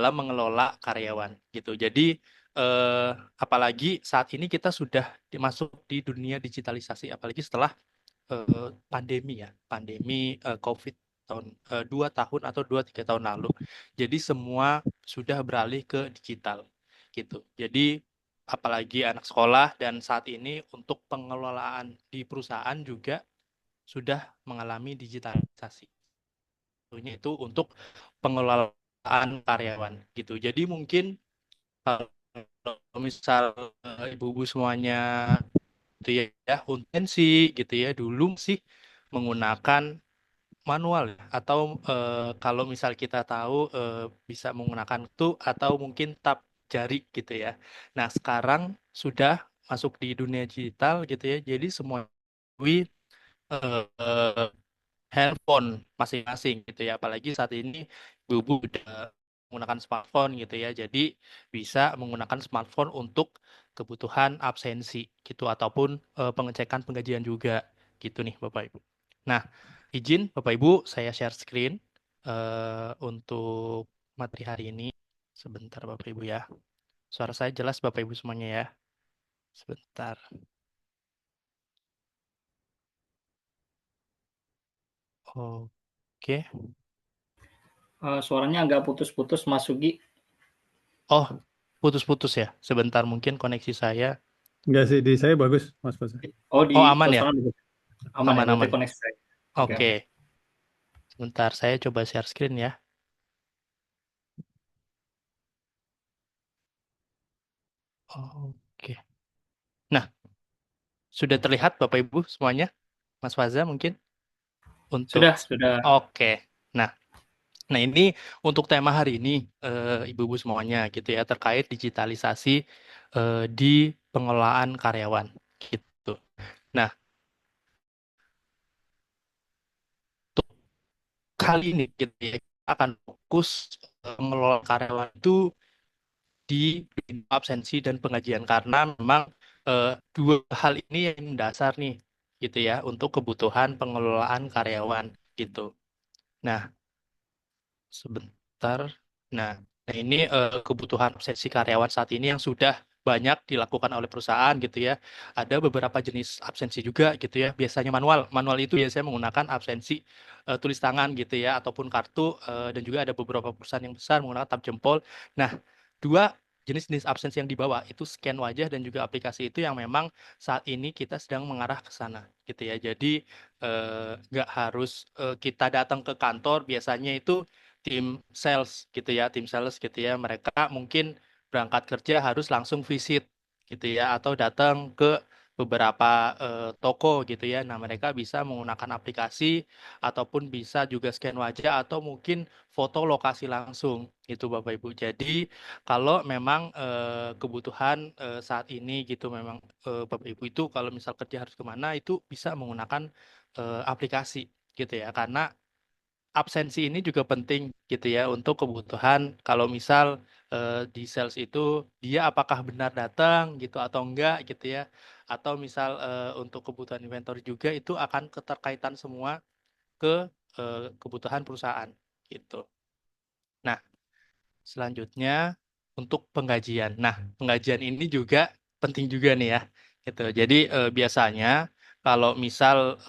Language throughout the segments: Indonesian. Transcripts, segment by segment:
dalam mengelola karyawan gitu. Jadi apalagi saat ini kita sudah masuk di dunia digitalisasi, apalagi setelah pandemi ya, pandemi COVID tahun 2 tahun atau 2-3 tahun lalu. Jadi semua sudah beralih ke digital gitu. Jadi apalagi anak sekolah dan saat ini untuk pengelolaan di perusahaan juga sudah mengalami digitalisasi. Tentunya itu untuk pengelolaan karyawan gitu. Jadi mungkin kalau misal ibu-ibu semuanya gitu ya intensi gitu ya dulu sih menggunakan manual ya. Atau kalau misal kita tahu bisa menggunakan itu atau mungkin tap jari gitu ya. Nah, sekarang sudah masuk di dunia digital gitu ya. Jadi semua melalui handphone masing-masing gitu ya. Apalagi saat ini ibu udah menggunakan smartphone gitu ya. Jadi bisa menggunakan smartphone untuk kebutuhan absensi gitu ataupun pengecekan penggajian juga gitu nih Bapak Ibu. Nah, izin Bapak Ibu saya share screen untuk materi hari ini. Sebentar Bapak Ibu ya. Suara saya jelas Bapak Ibu semuanya ya. Sebentar. Oke. Suaranya agak putus-putus, Mas Sugi. Oh, putus-putus ya. Sebentar mungkin koneksi saya. Enggak sih, di saya bagus, Mas Fasa. Oh, Oh, di aman ya? Kosongan aman ya, berarti Aman-aman. koneksi saya. Oke, Oke, sebentar saya coba share screen ya. Oke. Nah, sudah terlihat Bapak Ibu semuanya? Mas Faza mungkin untuk sudah. Oke. Nah, nah ini untuk tema hari ini Ibu-ibu semuanya gitu ya terkait digitalisasi di pengelolaan karyawan gitu. Nah, untuk kali ini gitu ya kita akan fokus mengelola karyawan itu di absensi dan pengajian karena memang dua hal ini yang mendasar nih gitu ya untuk kebutuhan pengelolaan karyawan gitu. Nah, sebentar. Nah, nah ini kebutuhan absensi karyawan saat ini yang sudah banyak dilakukan oleh perusahaan gitu ya. Ada beberapa jenis absensi juga gitu ya. Biasanya manual. Manual itu biasanya menggunakan absensi tulis tangan gitu ya ataupun kartu dan juga ada beberapa perusahaan yang besar menggunakan tap jempol. Nah, dua jenis-jenis absensi yang dibawa itu scan wajah dan juga aplikasi itu yang memang saat ini kita sedang mengarah ke sana gitu ya. Jadi nggak harus kita datang ke kantor biasanya itu tim sales gitu ya, tim sales gitu ya. Mereka mungkin berangkat kerja harus langsung visit gitu ya atau datang ke beberapa toko gitu ya. Nah, mereka bisa menggunakan aplikasi ataupun bisa juga scan wajah atau mungkin foto lokasi langsung gitu Bapak Ibu. Jadi, kalau memang kebutuhan saat ini gitu memang Bapak Ibu itu kalau misal kerja harus kemana itu bisa menggunakan aplikasi gitu ya. Karena absensi ini juga penting gitu ya untuk kebutuhan kalau misal di sales itu dia apakah benar datang gitu atau enggak gitu ya atau misal untuk kebutuhan inventory juga itu akan keterkaitan semua ke kebutuhan perusahaan gitu. Nah, selanjutnya untuk penggajian. Nah, penggajian ini juga penting juga nih ya gitu. Jadi biasanya kalau misal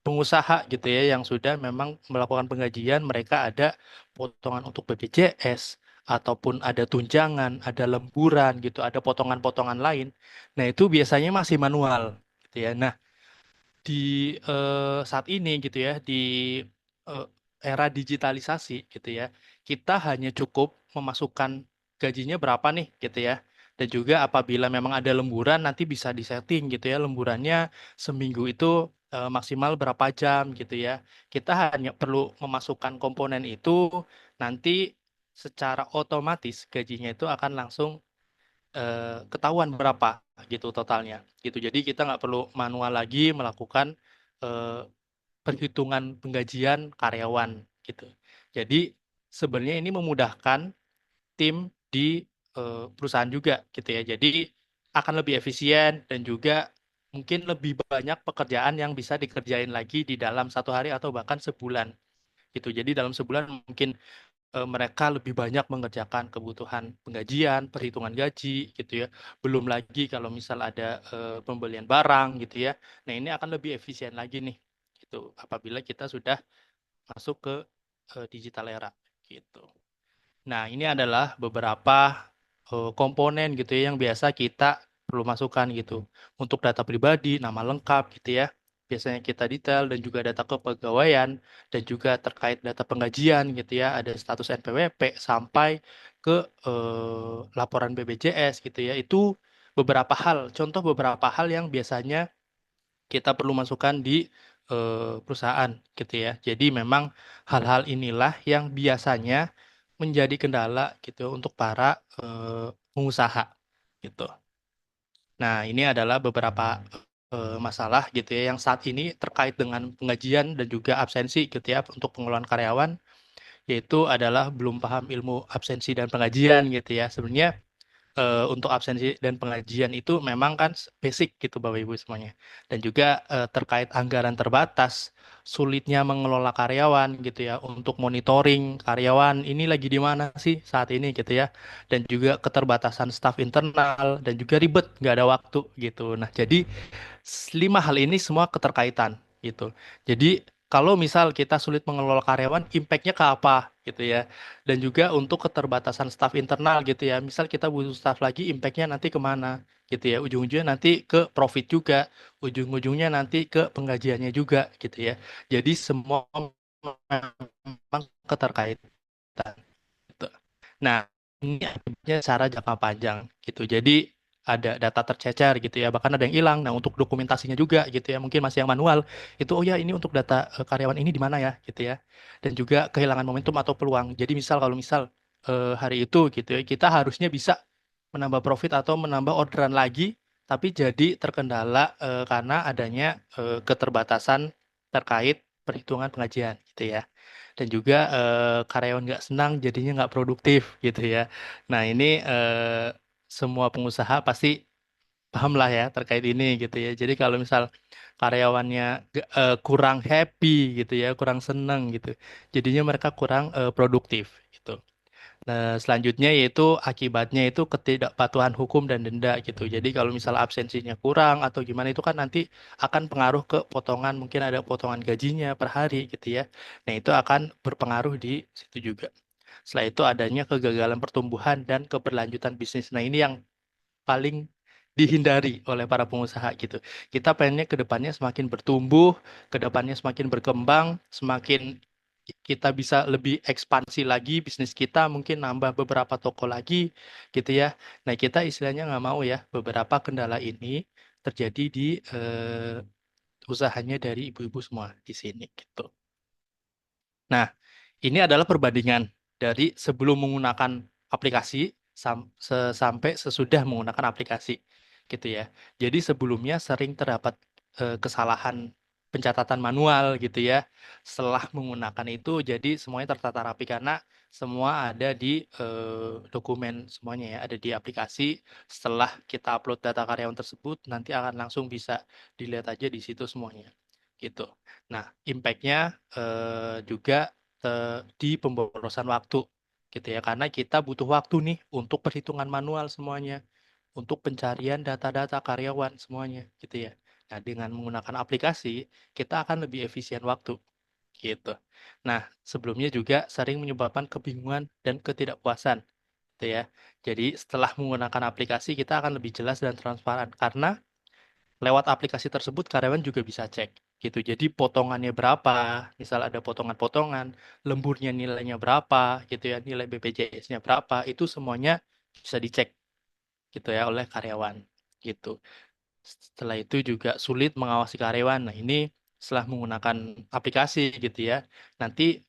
pengusaha gitu ya yang sudah memang melakukan penggajian mereka ada potongan untuk BPJS ataupun ada tunjangan, ada lemburan gitu, ada potongan-potongan lain. Nah, itu biasanya masih manual gitu ya. Nah, di saat ini gitu ya di eh, era digitalisasi gitu ya kita hanya cukup memasukkan gajinya berapa nih gitu ya dan juga apabila memang ada lemburan nanti bisa disetting gitu ya lemburannya seminggu itu maksimal berapa jam gitu ya kita hanya perlu memasukkan komponen itu nanti secara otomatis gajinya itu akan langsung ketahuan berapa gitu totalnya gitu. Jadi kita nggak perlu manual lagi melakukan eh, perhitungan penggajian karyawan gitu. Jadi sebenarnya ini memudahkan tim di perusahaan juga gitu ya. Jadi akan lebih efisien dan juga mungkin lebih banyak pekerjaan yang bisa dikerjain lagi di dalam 1 hari atau bahkan sebulan gitu. Jadi dalam sebulan mungkin mereka lebih banyak mengerjakan kebutuhan penggajian, perhitungan gaji gitu ya. Belum lagi kalau misal ada pembelian barang gitu ya. Nah, ini akan lebih efisien lagi nih gitu apabila kita sudah masuk ke digital era gitu. Nah, ini adalah beberapa komponen gitu ya yang biasa kita perlu masukkan gitu. Untuk data pribadi, nama lengkap gitu ya. Biasanya kita detail dan juga data kepegawaian dan juga terkait data penggajian gitu ya. Ada status NPWP sampai ke laporan BPJS gitu ya. Itu beberapa hal, contoh beberapa hal yang biasanya kita perlu masukkan di perusahaan gitu ya. Jadi memang hal-hal inilah yang biasanya menjadi kendala gitu untuk para pengusaha gitu. Nah, ini adalah beberapa masalah gitu ya yang saat ini terkait dengan penggajian dan juga absensi gitu ya untuk pengelolaan karyawan, yaitu adalah belum paham ilmu absensi dan penggajian gitu ya. Sebenarnya untuk absensi dan pengajian itu memang kan basic gitu Bapak Ibu semuanya. Dan juga terkait anggaran terbatas, sulitnya mengelola karyawan gitu ya, untuk monitoring karyawan ini lagi di mana sih saat ini gitu ya. Dan juga keterbatasan staf internal dan juga ribet, nggak ada waktu gitu. Nah, jadi lima hal ini semua keterkaitan gitu. Jadi kalau misal kita sulit mengelola karyawan, impact-nya ke apa gitu ya. Dan juga untuk keterbatasan staf internal gitu ya. Misal kita butuh staf lagi, impact-nya nanti kemana gitu ya. Ujung-ujungnya nanti ke profit juga, ujung-ujungnya nanti ke penggajiannya juga gitu ya. Jadi semua memang keterkaitan gitu. Nah, ini akibatnya secara jangka panjang gitu. Jadi ada data tercecer gitu ya, bahkan ada yang hilang. Nah, untuk dokumentasinya juga gitu ya, mungkin masih yang manual. Itu oh ya ini untuk data karyawan ini di mana ya gitu ya. Dan juga kehilangan momentum atau peluang. Jadi misal kalau misal hari itu gitu ya, kita harusnya bisa menambah profit atau menambah orderan lagi, tapi jadi terkendala karena adanya keterbatasan terkait perhitungan pengajian gitu ya. Dan juga karyawan nggak senang jadinya nggak produktif gitu ya. Nah, ini semua pengusaha pasti paham lah ya terkait ini gitu ya. Jadi kalau misal karyawannya kurang happy gitu ya, kurang senang gitu, jadinya mereka kurang produktif gitu. Nah, selanjutnya yaitu akibatnya itu ketidakpatuhan hukum dan denda gitu. Jadi kalau misal absensinya kurang atau gimana itu kan nanti akan pengaruh ke potongan, mungkin ada potongan gajinya per hari gitu ya. Nah, itu akan berpengaruh di situ juga. Setelah itu adanya kegagalan pertumbuhan dan keberlanjutan bisnis. Nah, ini yang paling dihindari oleh para pengusaha gitu. Kita pengennya ke depannya semakin bertumbuh, ke depannya semakin berkembang, semakin kita bisa lebih ekspansi lagi bisnis kita, mungkin nambah beberapa toko lagi gitu ya. Nah, kita istilahnya nggak mau ya beberapa kendala ini terjadi di usahanya dari ibu-ibu semua di sini gitu. Nah, ini adalah perbandingan dari sebelum menggunakan aplikasi sampai sesudah menggunakan aplikasi gitu ya. Jadi sebelumnya sering terdapat kesalahan pencatatan manual gitu ya. Setelah menggunakan itu jadi semuanya tertata rapi karena semua ada di dokumen semuanya ya, ada di aplikasi. Setelah kita upload data karyawan tersebut nanti akan langsung bisa dilihat aja di situ semuanya gitu. Nah, impact-nya juga di pemborosan waktu gitu ya karena kita butuh waktu nih untuk perhitungan manual semuanya untuk pencarian data-data karyawan semuanya gitu ya. Nah, dengan menggunakan aplikasi kita akan lebih efisien waktu gitu. Nah, sebelumnya juga sering menyebabkan kebingungan dan ketidakpuasan gitu ya. Jadi setelah menggunakan aplikasi kita akan lebih jelas dan transparan karena lewat aplikasi tersebut karyawan juga bisa cek gitu. Jadi potongannya berapa, misal ada potongan-potongan, lemburnya nilainya berapa gitu ya, nilai BPJS-nya berapa, itu semuanya bisa dicek gitu ya oleh karyawan gitu. Setelah itu juga sulit mengawasi karyawan. Nah, ini setelah menggunakan aplikasi gitu ya. Nanti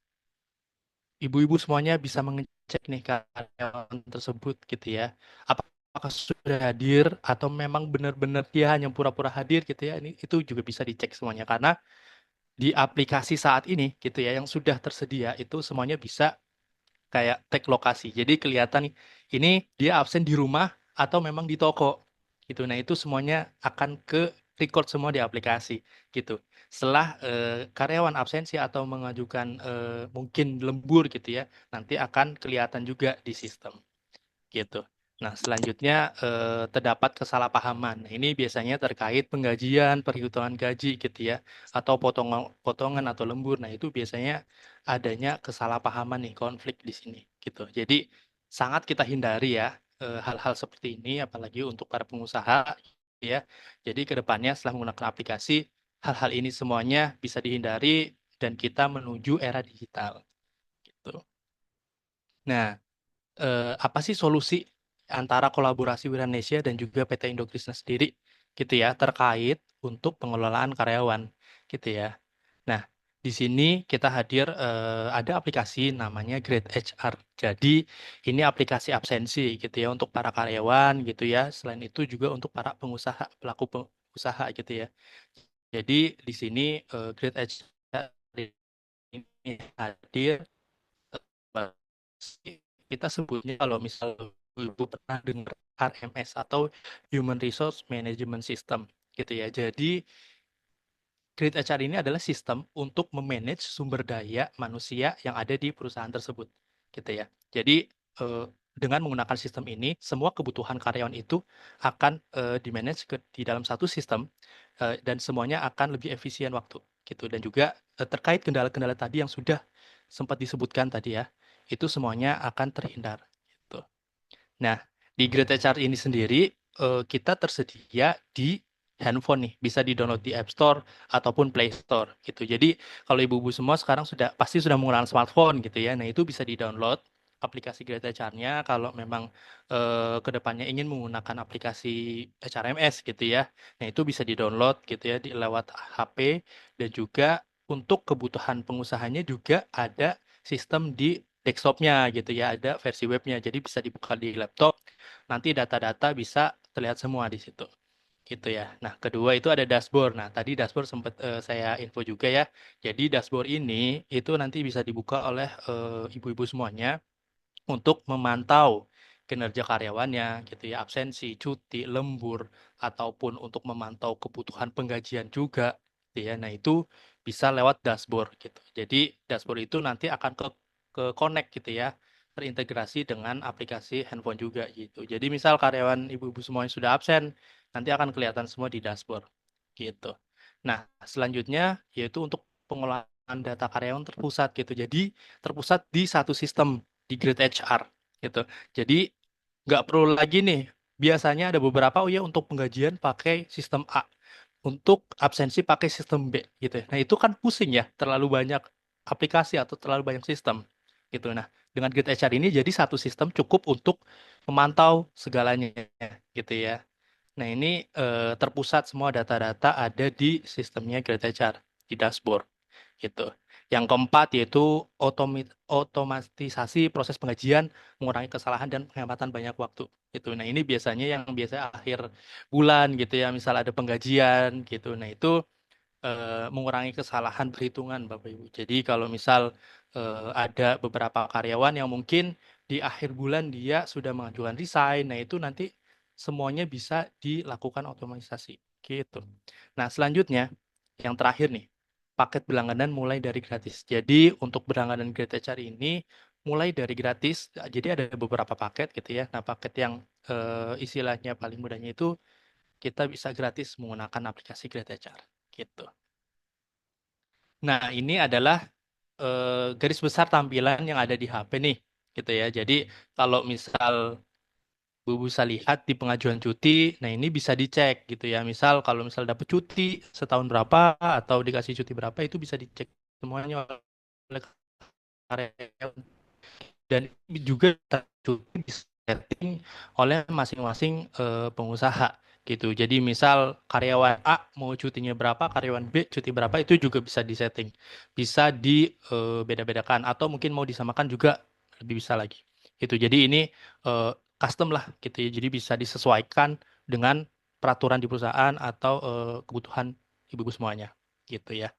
ibu-ibu semuanya bisa mengecek nih karyawan tersebut gitu ya. Apakah sudah hadir atau memang benar-benar dia hanya pura-pura hadir gitu ya. Ini itu juga bisa dicek semuanya karena di aplikasi saat ini gitu ya yang sudah tersedia itu semuanya bisa kayak tag lokasi. Jadi kelihatan nih ini dia absen di rumah atau memang di toko gitu. Nah, itu semuanya akan ke record semua di aplikasi gitu. Setelah karyawan absensi atau mengajukan mungkin lembur gitu ya, nanti akan kelihatan juga di sistem gitu. Nah, selanjutnya terdapat kesalahpahaman. Nah, ini biasanya terkait penggajian, perhitungan gaji gitu ya, atau potongan atau lembur. Nah, itu biasanya adanya kesalahpahaman nih, konflik di sini gitu. Jadi sangat kita hindari ya hal-hal seperti ini, apalagi untuk para pengusaha ya. Jadi ke depannya setelah menggunakan aplikasi, hal-hal ini semuanya bisa dihindari dan kita menuju era digital gitu. Nah, apa sih solusi antara kolaborasi Wiranesia dan juga PT Indokrisna sendiri gitu ya terkait untuk pengelolaan karyawan gitu ya. Nah, di sini kita hadir ada aplikasi namanya Great HR. Jadi ini aplikasi absensi gitu ya untuk para karyawan gitu ya. Selain itu juga untuk para pengusaha, pelaku pengusaha gitu ya. Jadi di sini Great HR ini hadir kita sebutnya kalau misal Ibu pernah dengar RMS atau Human Resource Management System gitu ya. Jadi Grid HR ini adalah sistem untuk memanage sumber daya manusia yang ada di perusahaan tersebut gitu ya. Jadi dengan menggunakan sistem ini, semua kebutuhan karyawan itu akan di-manage di dalam satu sistem dan semuanya akan lebih efisien waktu gitu. Dan juga terkait kendala-kendala tadi yang sudah sempat disebutkan tadi ya, itu semuanya akan terhindar gitu. Nah, di Great HR ini sendiri kita tersedia di handphone nih, bisa di-download di App Store ataupun Play Store gitu. Jadi kalau ibu-ibu semua sekarang pasti sudah menggunakan smartphone gitu ya. Nah, itu bisa di-download aplikasi Great HR-nya kalau memang ke depannya ingin menggunakan aplikasi HRMS gitu ya. Nah, itu bisa di-download gitu ya lewat HP dan juga untuk kebutuhan pengusahanya juga ada sistem di desktopnya gitu ya, ada versi webnya, jadi bisa dibuka di laptop, nanti data-data bisa terlihat semua di situ gitu ya. Nah, kedua itu ada dashboard. Nah, tadi dashboard sempat saya info juga ya. Jadi dashboard ini itu nanti bisa dibuka oleh ibu-ibu semuanya untuk memantau kinerja karyawannya gitu ya, absensi, cuti, lembur, ataupun untuk memantau kebutuhan penggajian juga gitu ya. Nah, itu bisa lewat dashboard gitu. Jadi dashboard itu nanti akan ke connect gitu ya, terintegrasi dengan aplikasi handphone juga gitu. Jadi misal karyawan ibu-ibu semuanya sudah absen, nanti akan kelihatan semua di dashboard gitu. Nah, selanjutnya yaitu untuk pengolahan data karyawan terpusat gitu. Jadi terpusat di satu sistem di Grid HR gitu. Jadi nggak perlu lagi nih. Biasanya ada beberapa ya untuk penggajian pakai sistem A, untuk absensi pakai sistem B gitu ya. Nah, itu kan pusing ya, terlalu banyak aplikasi atau terlalu banyak sistem gitu. Nah, dengan Grid HR ini jadi satu sistem cukup untuk memantau segalanya gitu ya. Nah, ini terpusat semua data-data ada di sistemnya Grid HR di dashboard gitu. Yang keempat yaitu otomatisasi proses pengajian, mengurangi kesalahan dan penghematan banyak waktu. Gitu. Nah, ini biasanya yang biasa akhir bulan gitu ya, misal ada penggajian gitu. Nah, itu mengurangi kesalahan perhitungan Bapak Ibu. Jadi kalau misal ada beberapa karyawan yang mungkin di akhir bulan dia sudah mengajukan resign, nah itu nanti semuanya bisa dilakukan otomatisasi gitu. Nah, selanjutnya yang terakhir nih, paket berlangganan mulai dari gratis. Jadi untuk berlangganan Great HR ini mulai dari gratis. Jadi ada beberapa paket gitu ya. Nah, paket yang istilahnya paling mudahnya itu kita bisa gratis menggunakan aplikasi Great HR gitu. Nah, ini adalah garis besar tampilan yang ada di HP nih, gitu ya. Jadi kalau misal Bu bisa lihat di pengajuan cuti, nah ini bisa dicek gitu ya. Misal kalau misal dapat cuti setahun berapa atau dikasih cuti berapa itu bisa dicek semuanya oleh karyawan. Dan ini juga cuti disetting oleh masing-masing pengusaha gitu. Jadi misal karyawan A mau cutinya berapa, karyawan B cuti berapa itu juga bisa disetting, bisa dibeda-bedakan atau mungkin mau disamakan juga lebih bisa lagi. Gitu. Jadi ini eh, custom lah gitu ya. Jadi bisa disesuaikan dengan peraturan di perusahaan atau kebutuhan ibu-ibu semuanya gitu ya.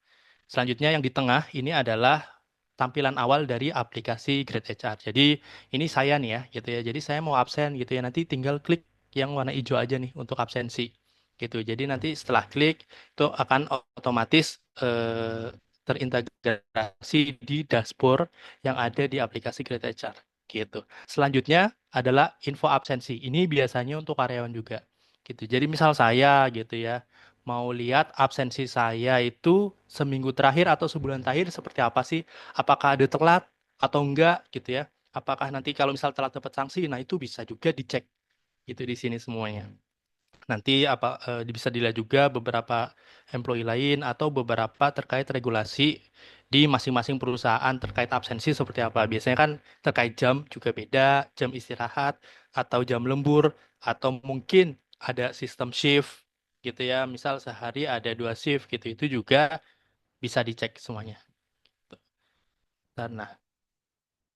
Selanjutnya yang di tengah ini adalah tampilan awal dari aplikasi Great HR. Jadi ini saya nih ya, gitu ya. Jadi saya mau absen gitu ya. Nanti tinggal klik yang warna hijau aja nih untuk absensi. gitu. Jadi nanti setelah klik itu akan otomatis terintegrasi di dashboard yang ada di aplikasi Great HR gitu. Selanjutnya adalah info absensi. Ini biasanya untuk karyawan juga gitu. Jadi misal saya gitu ya mau lihat absensi saya itu seminggu terakhir atau sebulan terakhir seperti apa sih? Apakah ada telat atau enggak gitu ya? Apakah nanti kalau misal telat dapat sanksi, nah itu bisa juga dicek gitu di sini semuanya. Nanti bisa dilihat juga beberapa employee lain atau beberapa terkait regulasi di masing-masing perusahaan terkait absensi seperti apa. Biasanya kan terkait jam juga beda, jam istirahat atau jam lembur atau mungkin ada sistem shift gitu ya. Misal sehari ada 2 shift gitu. Itu juga bisa dicek semuanya. Nah,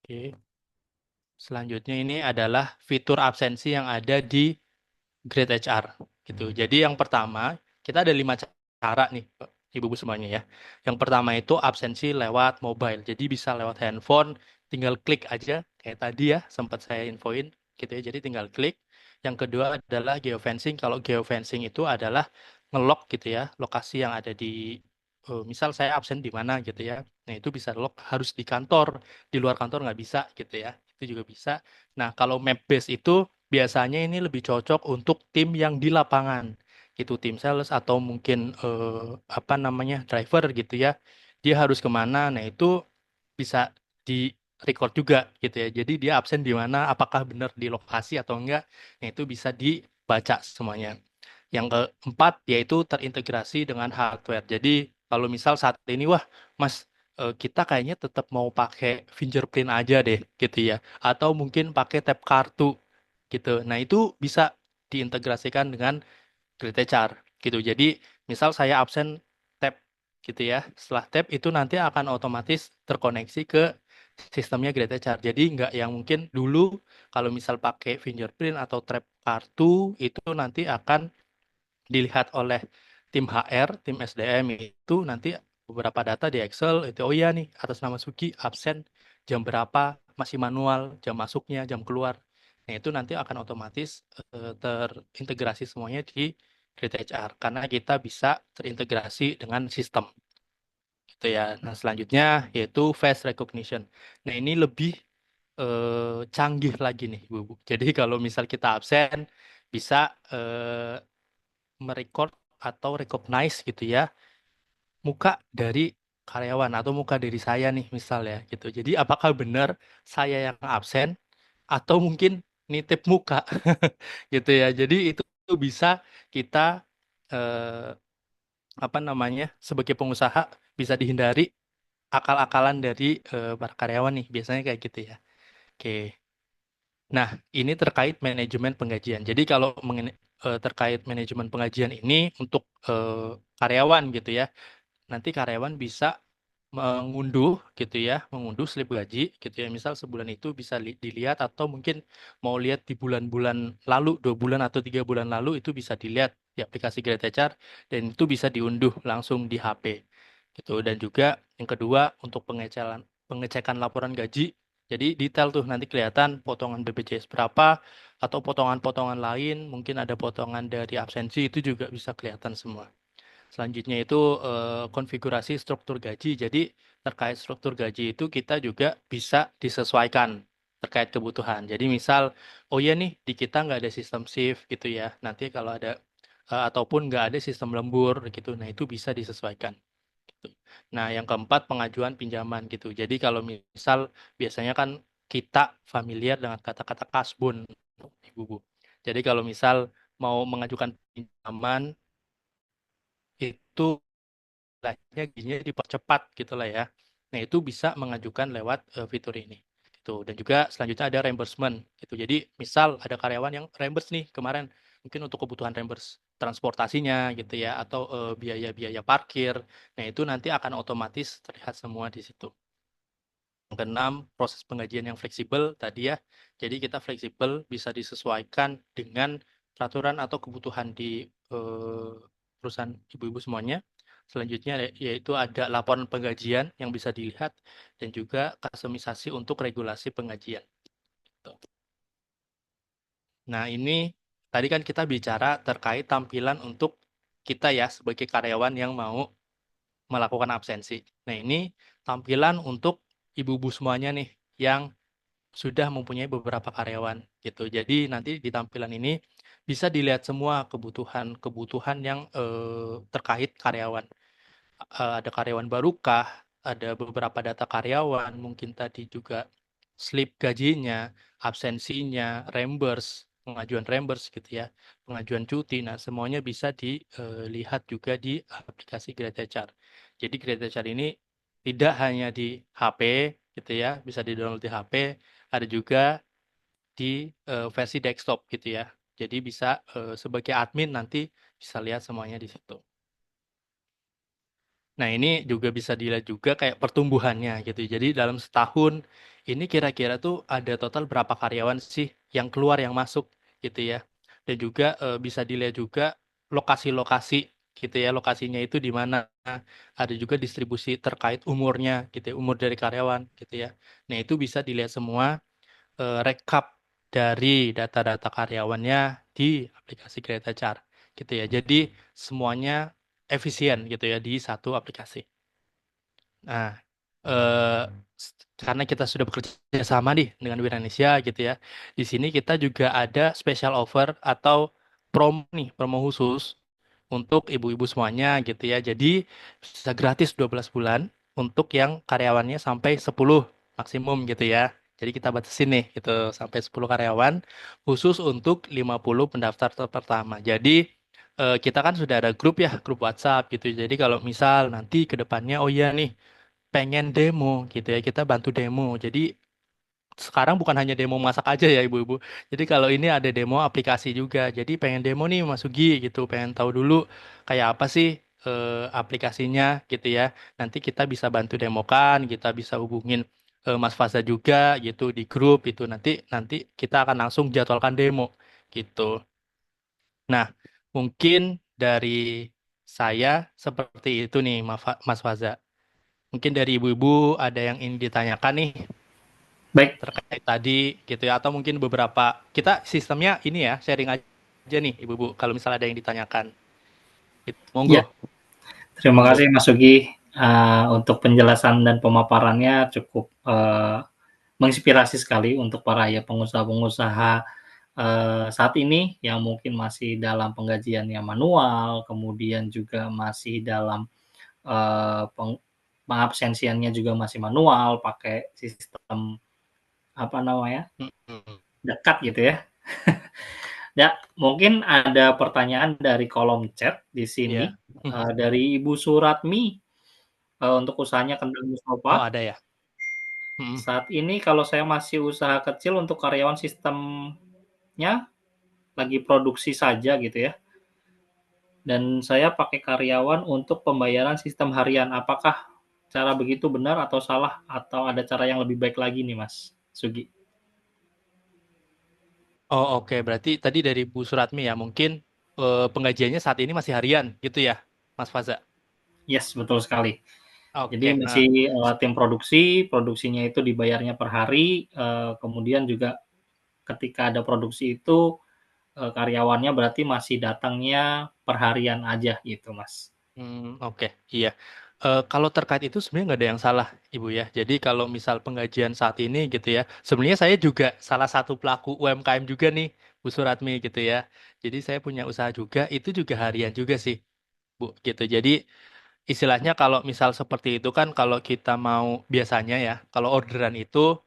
oke. Selanjutnya ini adalah fitur absensi yang ada di Great HR gitu. Jadi yang pertama, kita ada 5 cara nih, Ibu-ibu semuanya ya. Yang pertama itu absensi lewat mobile. Jadi bisa lewat handphone, tinggal klik aja kayak tadi ya, sempat saya infoin gitu ya. Jadi tinggal klik. Yang kedua adalah geofencing. Kalau geofencing itu adalah ngelok gitu ya, lokasi yang ada di misal saya absen di mana gitu ya. Nah, itu bisa lock harus di kantor, di luar kantor nggak bisa gitu ya. Itu juga bisa. Nah, kalau map base itu biasanya ini lebih cocok untuk tim yang di lapangan, gitu, tim sales atau mungkin apa namanya driver gitu ya. Dia harus kemana? Nah itu bisa di record juga gitu ya. Jadi dia absen di mana? Apakah benar di lokasi atau enggak? Nah itu bisa dibaca semuanya. Yang keempat yaitu terintegrasi dengan hardware. Jadi kalau misal saat ini, wah Mas, kita kayaknya tetap mau pakai fingerprint aja deh gitu ya. Atau mungkin pakai tap kartu gitu. Nah, itu bisa diintegrasikan dengan Great HR gitu. Jadi, misal saya absen tap gitu ya. Setelah tap itu nanti akan otomatis terkoneksi ke sistemnya Great HR. Jadi nggak yang mungkin dulu kalau misal pakai fingerprint atau tap kartu itu nanti akan dilihat oleh tim HR, tim SDM itu nanti beberapa data di Excel itu oh iya nih atas nama Sugi absen jam berapa masih manual jam masuknya jam keluar. Nah itu nanti akan otomatis terintegrasi semuanya di Great HR karena kita bisa terintegrasi dengan sistem gitu ya. Nah selanjutnya yaitu face recognition. Nah ini lebih canggih lagi nih Bu. Jadi kalau misal kita absen bisa merecord atau recognize gitu ya muka dari karyawan atau muka dari saya nih misal ya gitu. Jadi apakah benar saya yang absen atau mungkin nitip muka gitu ya. Jadi itu bisa kita eh, apa namanya sebagai pengusaha bisa dihindari akal-akalan dari para karyawan nih biasanya kayak gitu ya. Oke. Nah, ini terkait manajemen penggajian. Jadi kalau terkait manajemen penggajian ini untuk karyawan gitu ya, nanti karyawan bisa mengunduh gitu ya, mengunduh slip gaji gitu ya. Misal sebulan itu bisa dilihat atau mungkin mau lihat di bulan-bulan lalu, 2 bulan atau 3 bulan lalu itu bisa dilihat di aplikasi Great HR dan itu bisa diunduh langsung di HP gitu. Dan juga yang kedua untuk pengecekan laporan gaji. Jadi detail tuh nanti kelihatan potongan BPJS berapa atau potongan-potongan lain, mungkin ada potongan dari absensi itu juga bisa kelihatan semua. Selanjutnya itu konfigurasi struktur gaji. Jadi terkait struktur gaji itu kita juga bisa disesuaikan terkait kebutuhan. Jadi misal, oh ya nih di kita nggak ada sistem shift gitu ya. Nanti kalau ada ataupun nggak ada sistem lembur gitu, nah itu bisa disesuaikan. Gitu. Nah yang keempat pengajuan pinjaman gitu. Jadi kalau misal biasanya kan kita familiar dengan kata-kata kasbon, Ibu. Jadi kalau misal mau mengajukan pinjaman itu istilahnya gizinya dipercepat gitu lah ya. Nah, itu bisa mengajukan lewat fitur ini. Gitu. Dan juga selanjutnya ada reimbursement gitu. Jadi, misal ada karyawan yang reimburse nih kemarin mungkin untuk kebutuhan reimburse transportasinya gitu ya atau biaya-biaya parkir. Nah, itu nanti akan otomatis terlihat semua di situ. Yang keenam, proses penggajian yang fleksibel tadi ya. Jadi kita fleksibel bisa disesuaikan dengan peraturan atau kebutuhan di perusahaan ibu-ibu semuanya. Selanjutnya yaitu ada laporan penggajian yang bisa dilihat dan juga kustomisasi untuk regulasi penggajian. Gitu. Nah ini tadi kan kita bicara terkait tampilan untuk kita ya sebagai karyawan yang mau melakukan absensi. Nah, ini tampilan untuk ibu-ibu semuanya nih yang sudah mempunyai beberapa karyawan gitu. Jadi nanti di tampilan ini bisa dilihat semua kebutuhan-kebutuhan yang terkait karyawan. Ada karyawan barukah, ada beberapa data karyawan, mungkin tadi juga slip gajinya, absensinya, pengajuan reimburse gitu ya, pengajuan cuti. Nah, semuanya bisa dilihat juga di aplikasi Great HR. Jadi Great HR ini tidak hanya di HP gitu ya, bisa di-download di HP, ada juga di versi desktop gitu ya. Jadi bisa sebagai admin nanti bisa lihat semuanya di situ. Nah, ini juga bisa dilihat juga kayak pertumbuhannya gitu. Jadi dalam setahun ini kira-kira tuh ada total berapa karyawan sih yang keluar yang masuk gitu ya. Dan juga bisa dilihat juga lokasi-lokasi gitu ya. Lokasinya itu di mana. Ada juga distribusi terkait umurnya gitu ya, umur dari karyawan gitu ya. Nah, itu bisa dilihat semua rekap dari data-data karyawannya di aplikasi Great HR gitu ya. Jadi semuanya efisien gitu ya di satu aplikasi. Nah, eh, karena kita sudah bekerja sama nih dengan Indonesia gitu ya. Di sini kita juga ada special offer atau promo khusus untuk ibu-ibu semuanya gitu ya. Jadi bisa gratis 12 bulan untuk yang karyawannya sampai 10 maksimum gitu ya. Jadi kita batasin nih gitu sampai 10 karyawan khusus untuk 50 pendaftar pertama. Jadi kita kan sudah ada grup ya, grup WhatsApp gitu. Jadi kalau misal nanti ke depannya oh iya nih pengen demo gitu ya, kita bantu demo. Jadi sekarang bukan hanya demo masak aja ya ibu-ibu. Jadi kalau ini ada demo aplikasi juga. Jadi pengen demo nih Mas Sugi gitu, pengen tahu dulu kayak apa sih aplikasinya gitu ya. Nanti kita bisa bantu demokan, kita bisa hubungin Mas Faza juga gitu di grup itu. Nanti nanti kita akan langsung jadwalkan demo gitu. Nah, mungkin dari saya seperti itu nih Mas Faza. Mungkin dari ibu-ibu ada yang ingin ditanyakan nih Baik, terkait tadi gitu ya atau mungkin beberapa kita sistemnya ini ya sharing aja nih ibu-ibu kalau misalnya ada yang ditanyakan. Monggo, ya. Terima monggo. kasih Mas Sugi untuk penjelasan dan pemaparannya cukup menginspirasi sekali untuk para ya pengusaha-pengusaha saat ini yang mungkin masih dalam penggajian yang manual, kemudian juga masih dalam pengabsensiannya juga masih manual, pakai sistem apa namanya Mm-mm. dekat gitu ya. Ya, mungkin ada pertanyaan dari kolom chat di sini Ya. Mm. dari Ibu Suratmi untuk usahanya Kendal Oh, Mustofa. ada ya. Mm-mm. Saat ini kalau saya masih usaha kecil untuk karyawan sistemnya lagi produksi saja gitu ya. Dan saya pakai karyawan untuk pembayaran sistem harian. Apakah cara begitu benar atau salah atau ada cara yang lebih baik lagi nih Mas Sugi? Oh, oke. Berarti tadi dari Bu Suratmi ya, mungkin penggajiannya saat ini masih harian gitu ya, Mas Faza. Yes, betul sekali. Jadi Oke. masih Nah, tim produksi, produksinya itu dibayarnya per hari, kemudian juga ketika ada produksi itu karyawannya berarti masih datangnya per harian aja gitu, Mas. oke. Iya. Kalau terkait itu sebenarnya nggak ada yang salah, Ibu ya. Jadi kalau misal penggajian saat ini gitu ya, sebenarnya saya juga salah satu pelaku UMKM juga nih, Bu Suratmi gitu ya. Jadi saya punya usaha juga, itu juga harian juga sih, Bu. Gitu. Jadi istilahnya kalau misal seperti itu kan, kalau kita mau biasanya ya, kalau orderan itu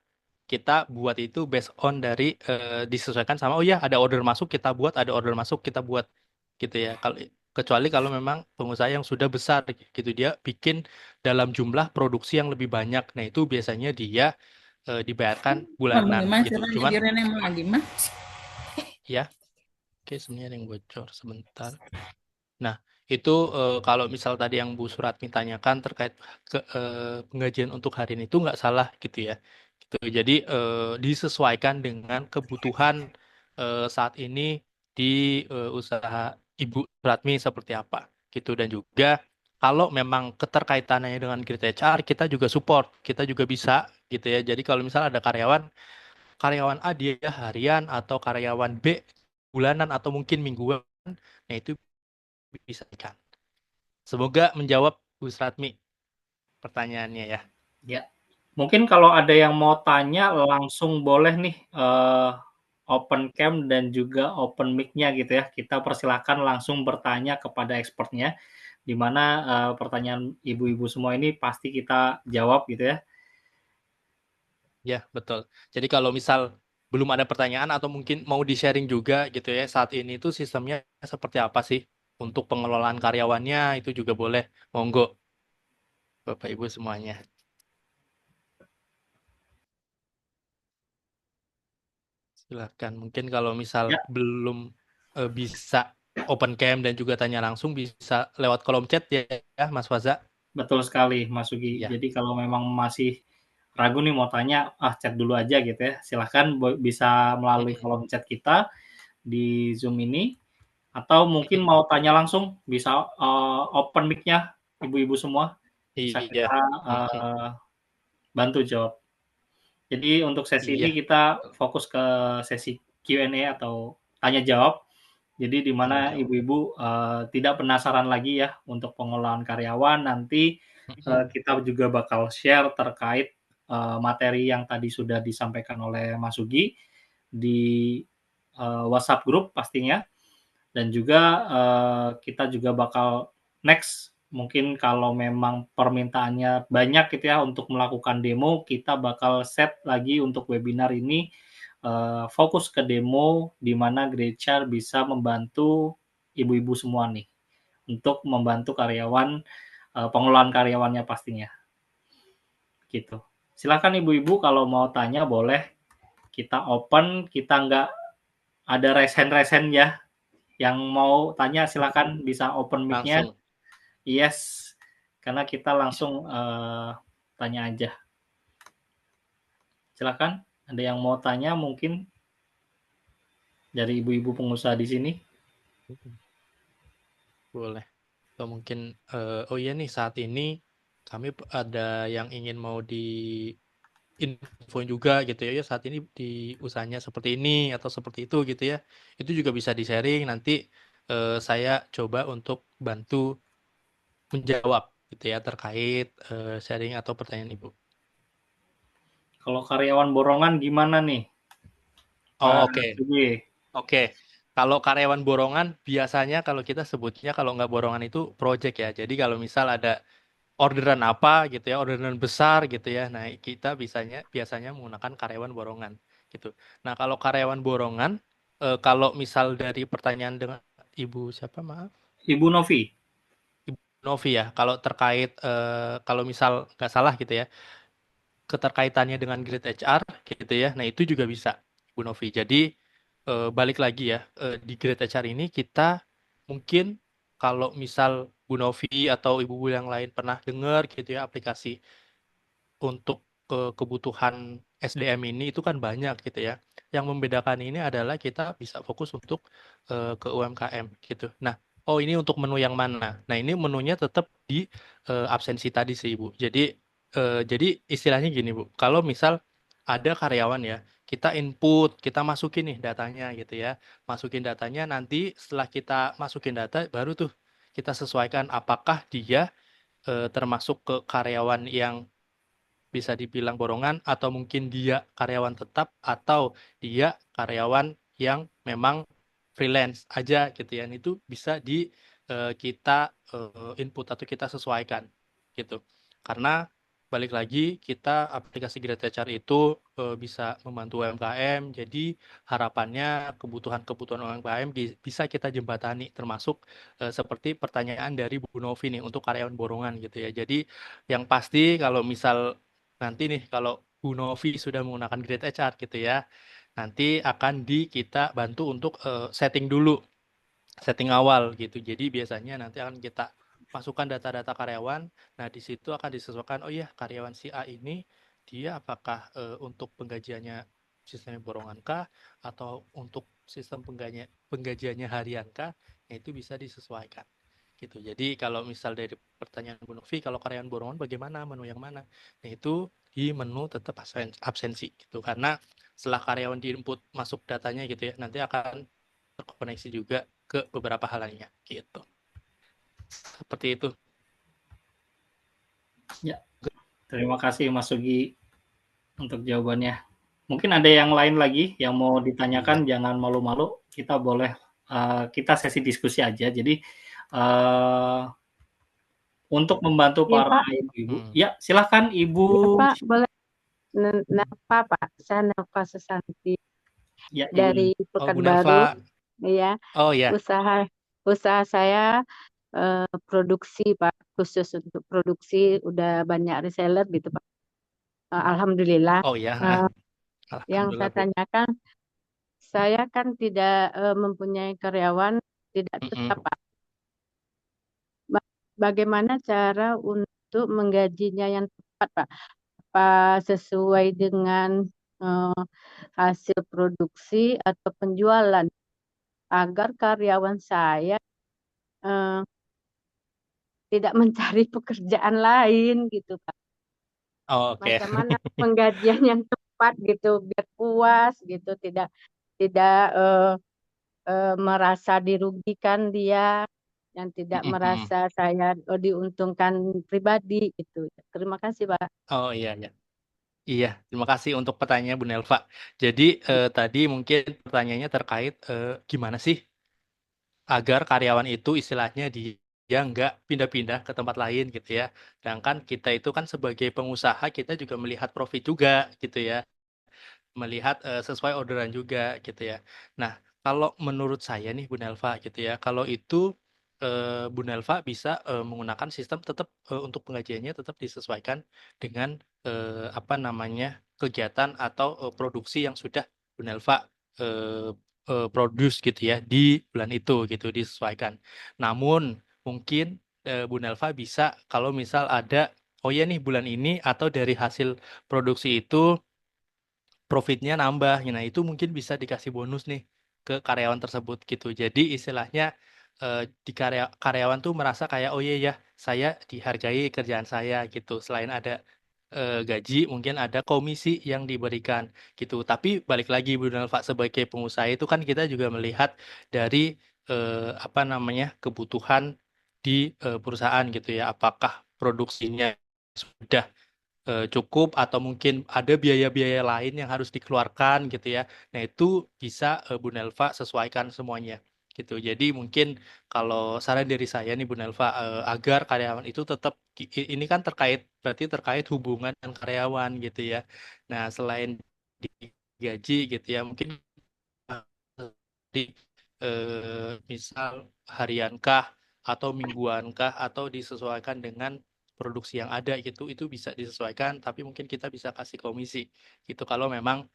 kita buat itu based on dari disesuaikan sama oh ya ada order masuk kita buat ada order masuk kita buat gitu ya kalau kecuali kalau memang pengusaha yang sudah besar gitu dia bikin dalam jumlah produksi yang lebih banyak nah itu biasanya dia dibayarkan bulanan Bagaimana gitu caranya cuman jadi reneng lagi mah? ya oke sebenarnya ada yang bocor sebentar. Nah, itu kalau misal tadi yang Bu Suratmi tanyakan terkait penggajian untuk hari ini itu nggak salah gitu ya. Gitu. Jadi disesuaikan dengan kebutuhan saat ini di usaha Ibu Suratmi seperti apa gitu dan juga kalau memang keterkaitannya dengan Grid HR kita juga support, kita juga bisa gitu ya. Jadi kalau misal ada karyawan A dia harian atau karyawan B bulanan atau mungkin mingguan, nah itu bisa kan. Semoga menjawab Bu Sratmi pertanyaannya ya. Ya, mungkin kalau ada yang mau tanya langsung boleh nih, open cam dan juga open mic-nya gitu ya. Kita persilahkan langsung bertanya kepada expertnya, di mana, pertanyaan ibu-ibu semua ini pasti kita jawab gitu ya. Ya, betul. Jadi kalau misal belum ada pertanyaan atau mungkin mau di-sharing juga gitu ya, saat ini itu sistemnya seperti apa sih untuk pengelolaan karyawannya itu juga boleh. Monggo, Bapak Ibu semuanya. Silakan. Mungkin kalau misal Ya, belum bisa open cam dan juga tanya langsung bisa lewat kolom chat ya, ya Mas Faza. betul sekali Mas Sugi. Ya. Jadi kalau memang masih ragu nih mau tanya, chat dulu aja gitu ya. Silahkan bisa melalui Mm-mm. kolom chat kita di Zoom ini, atau mungkin Mm-mm. mau tanya langsung bisa, open mic-nya ibu-ibu semua, bisa Iya. kita, Mm-mm. bantu jawab. Jadi untuk sesi ini Iya. kita fokus ke sesi Q&A atau tanya jawab. Jadi di Tanya mana jawab. ibu-ibu, tidak penasaran lagi ya untuk pengolahan karyawan, nanti, Mm-mm. kita juga bakal share terkait, materi yang tadi sudah disampaikan oleh Mas Sugi di, WhatsApp group pastinya. Dan juga, kita juga bakal next, mungkin kalau memang permintaannya banyak gitu ya untuk melakukan demo, kita bakal set lagi untuk webinar ini, fokus ke demo di mana Greychar bisa membantu ibu-ibu semua nih, untuk membantu karyawan, pengelolaan karyawannya pastinya, gitu. Silakan ibu-ibu kalau mau tanya boleh, kita open, kita nggak ada resen-resen ya. Yang mau tanya silakan bisa open mic-nya. Langsung. Yes, karena kita langsung tanya aja. Silakan, ada yang mau tanya mungkin dari ibu-ibu pengusaha di sini? Boleh. Atau mungkin, oh iya nih saat ini kami ada yang ingin mau di info juga gitu ya, ya saat ini di usahanya seperti ini atau seperti itu gitu ya. Itu juga bisa di-sharing nanti saya coba untuk bantu menjawab gitu ya terkait sharing atau pertanyaan Ibu. Kalau karyawan borongan gimana nih, Oh, Mas oke. Sugi? Oke. Kalau karyawan borongan biasanya kalau kita sebutnya kalau nggak borongan itu project ya. Jadi kalau misal ada orderan apa gitu ya, orderan besar gitu ya. Nah, kita biasanya menggunakan karyawan borongan gitu. Nah, kalau karyawan borongan, kalau misal dari pertanyaan dengan Ibu siapa, maaf? Ibu Novi? Ibu Novi ya, kalau terkait kalau misal nggak salah gitu ya, keterkaitannya dengan Grade HR gitu ya. Nah, itu juga bisa Bu Novi. Jadi balik lagi ya, di Grade HR ini kita mungkin kalau misal Bu Novi atau ibu yang lain pernah dengar gitu ya aplikasi untuk kebutuhan SDM ini itu kan banyak gitu ya. Yang membedakan ini adalah kita bisa fokus untuk ke UMKM gitu. Nah, oh ini untuk menu yang mana? Nah, ini menunya tetap di absensi tadi sih, Ibu. Jadi istilahnya gini, Bu. Kalau misal ada karyawan ya, kita input, kita masukin nih datanya gitu ya. Masukin datanya nanti setelah kita masukin data baru tuh kita sesuaikan apakah dia termasuk ke karyawan yang bisa dibilang borongan atau mungkin dia karyawan tetap atau dia karyawan yang memang freelance aja gitu ya. Itu bisa kita input atau kita sesuaikan gitu. Karena balik lagi kita aplikasi Great HR itu bisa membantu UMKM. Jadi harapannya kebutuhan-kebutuhan UMKM bisa kita jembatani termasuk seperti pertanyaan dari Bu Novi nih untuk karyawan borongan gitu ya. Jadi yang pasti kalau misal nanti nih kalau Bu Novi sudah menggunakan Great HR gitu ya, nanti akan kita bantu untuk setting dulu, setting awal gitu. Jadi biasanya nanti akan kita masukkan data-data karyawan. Nah, di situ akan disesuaikan, oh iya karyawan si A ini dia apakah untuk penggajiannya sistemnya borongan kah atau untuk sistem penggajiannya harian kah? Nah, itu bisa disesuaikan gitu. Jadi kalau misal dari pertanyaan Bu Novi, kalau karyawan borongan bagaimana, menu yang mana? Nah itu di menu tetap absensi gitu. Karena setelah karyawan di input masuk datanya gitu ya, nanti akan terkoneksi juga ke beberapa hal lainnya gitu. Seperti itu. Ya, terima kasih Mas Sugi untuk jawabannya. Mungkin ada yang lain lagi yang mau ditanyakan, jangan malu-malu. Kita boleh kita sesi diskusi aja. Jadi untuk membantu Iya, para Pak. ibu-ibu. Ya, silahkan Ibu. Iya, Pak, boleh. Napa, Pak? Saya Napa Susanti Ya, Ibu. dari Bu Pekanbaru. Nelva. Iya. Oh ya. Usaha saya produksi, Pak, khusus untuk produksi, udah banyak reseller gitu, Pak. Alhamdulillah. Oh ya. Yang saya Alhamdulillah, Bu. tanyakan, saya kan tidak mempunyai karyawan, tidak tetap, Pak. Bagaimana cara untuk menggajinya yang tepat, Pak? Apa sesuai dengan hasil produksi atau penjualan, agar karyawan saya tidak mencari pekerjaan lain gitu, Pak. Oh, oke. Bagaimana penggajian yang tepat gitu, biar puas gitu, tidak merasa dirugikan dia, yang tidak merasa saya diuntungkan pribadi gitu. Terima kasih, Pak. Oh iya ya. Iya, terima kasih untuk pertanyaannya Bu Nelva. Jadi tadi mungkin pertanyaannya terkait gimana sih agar karyawan itu istilahnya dia nggak pindah-pindah ke tempat lain gitu ya. Sedangkan kita itu kan sebagai pengusaha kita juga melihat profit juga gitu ya, melihat sesuai orderan juga gitu ya. Nah, kalau menurut saya nih Bu Nelva gitu ya, kalau itu Bu Nelva bisa menggunakan sistem tetap untuk penggajiannya tetap disesuaikan dengan apa namanya kegiatan atau produksi yang sudah Bu Nelva eh, produce gitu ya di bulan itu gitu disesuaikan. Namun mungkin Bu Nelva bisa kalau misal ada oh ya nih bulan ini atau dari hasil produksi itu profitnya nambah. Nah, itu mungkin bisa dikasih bonus nih ke karyawan tersebut gitu. Jadi istilahnya di karyawan tuh merasa kayak oh iya ya, saya dihargai kerjaan saya gitu. Selain ada gaji, mungkin ada komisi yang diberikan gitu. Tapi balik lagi Bu Nalfa sebagai pengusaha itu kan kita juga melihat dari apa namanya kebutuhan di perusahaan gitu ya. Apakah produksinya sudah cukup atau mungkin ada biaya-biaya lain yang harus dikeluarkan gitu ya. Nah, itu bisa Bu Nelva sesuaikan semuanya gitu. Jadi mungkin kalau saran dari saya nih Bu Nelva agar karyawan itu tetap ini kan berarti terkait hubungan dengan karyawan gitu ya. Nah, selain digaji gitu ya, mungkin di misal hariankah atau mingguankah atau disesuaikan dengan produksi yang ada gitu itu bisa disesuaikan tapi mungkin kita bisa kasih komisi gitu kalau memang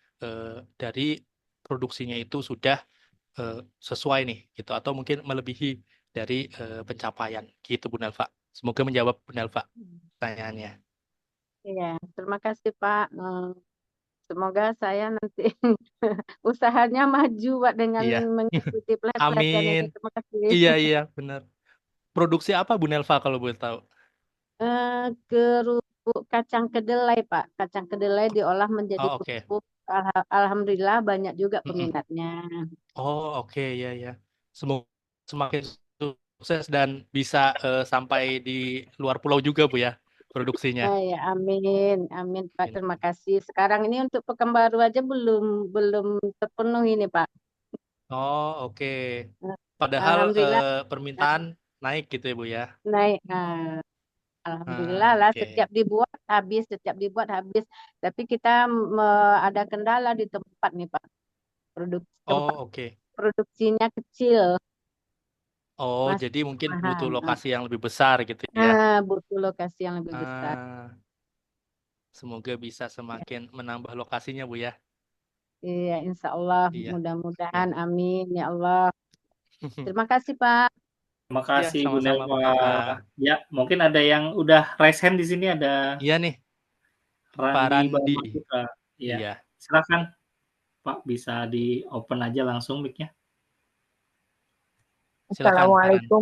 dari produksinya itu sudah sesuai nih gitu atau mungkin melebihi dari pencapaian gitu Bu Nelva. Semoga menjawab Bu Nelva pertanyaannya. Iya, terima kasih, Pak. Semoga saya nanti usahanya maju, Pak, dengan Iya. mengikuti pelatihan Amin. ini. Terima kasih. Iya benar. Produksi apa Bu Nelva kalau boleh tahu? Kerupuk kacang kedelai, Pak. Kacang kedelai diolah menjadi Oh, oke. kerupuk. Alhamdulillah banyak juga Mm-mm. peminatnya. Oh, oke, ya. Semoga semakin sukses dan bisa sampai di luar pulau juga, Bu ya, produksinya. Ya, amin, amin, Pak. Amin. Terima kasih. Sekarang ini untuk Pekanbaru aja belum terpenuhi nih, Pak. Oh, oke. Padahal Alhamdulillah permintaan naik gitu ya, Bu ya. naik. Alhamdulillah lah, Oke. setiap dibuat habis. Tapi kita ada kendala di tempat nih, Pak. Tempat Oh, oke. produksinya kecil, Oh, masih jadi mungkin butuh mahal. lokasi yang lebih besar gitu ya. Butuh lokasi yang lebih besar. Ah, semoga bisa semakin menambah lokasinya, Bu ya. Iya, insya Allah, Iya. mudah-mudahan, Oke. amin, ya Allah. Terima kasih, Pak. Terima Iya, kasih Bu sama-sama Bu Nelva. Nelva. Ya, mungkin ada yang udah raise hand di sini, ada Iya nih, Pak Randi Randi. Bamaputra. Iya, Iya. silakan Pak, bisa di open aja langsung mic-nya. Silakan Pak Randi. Assalamualaikum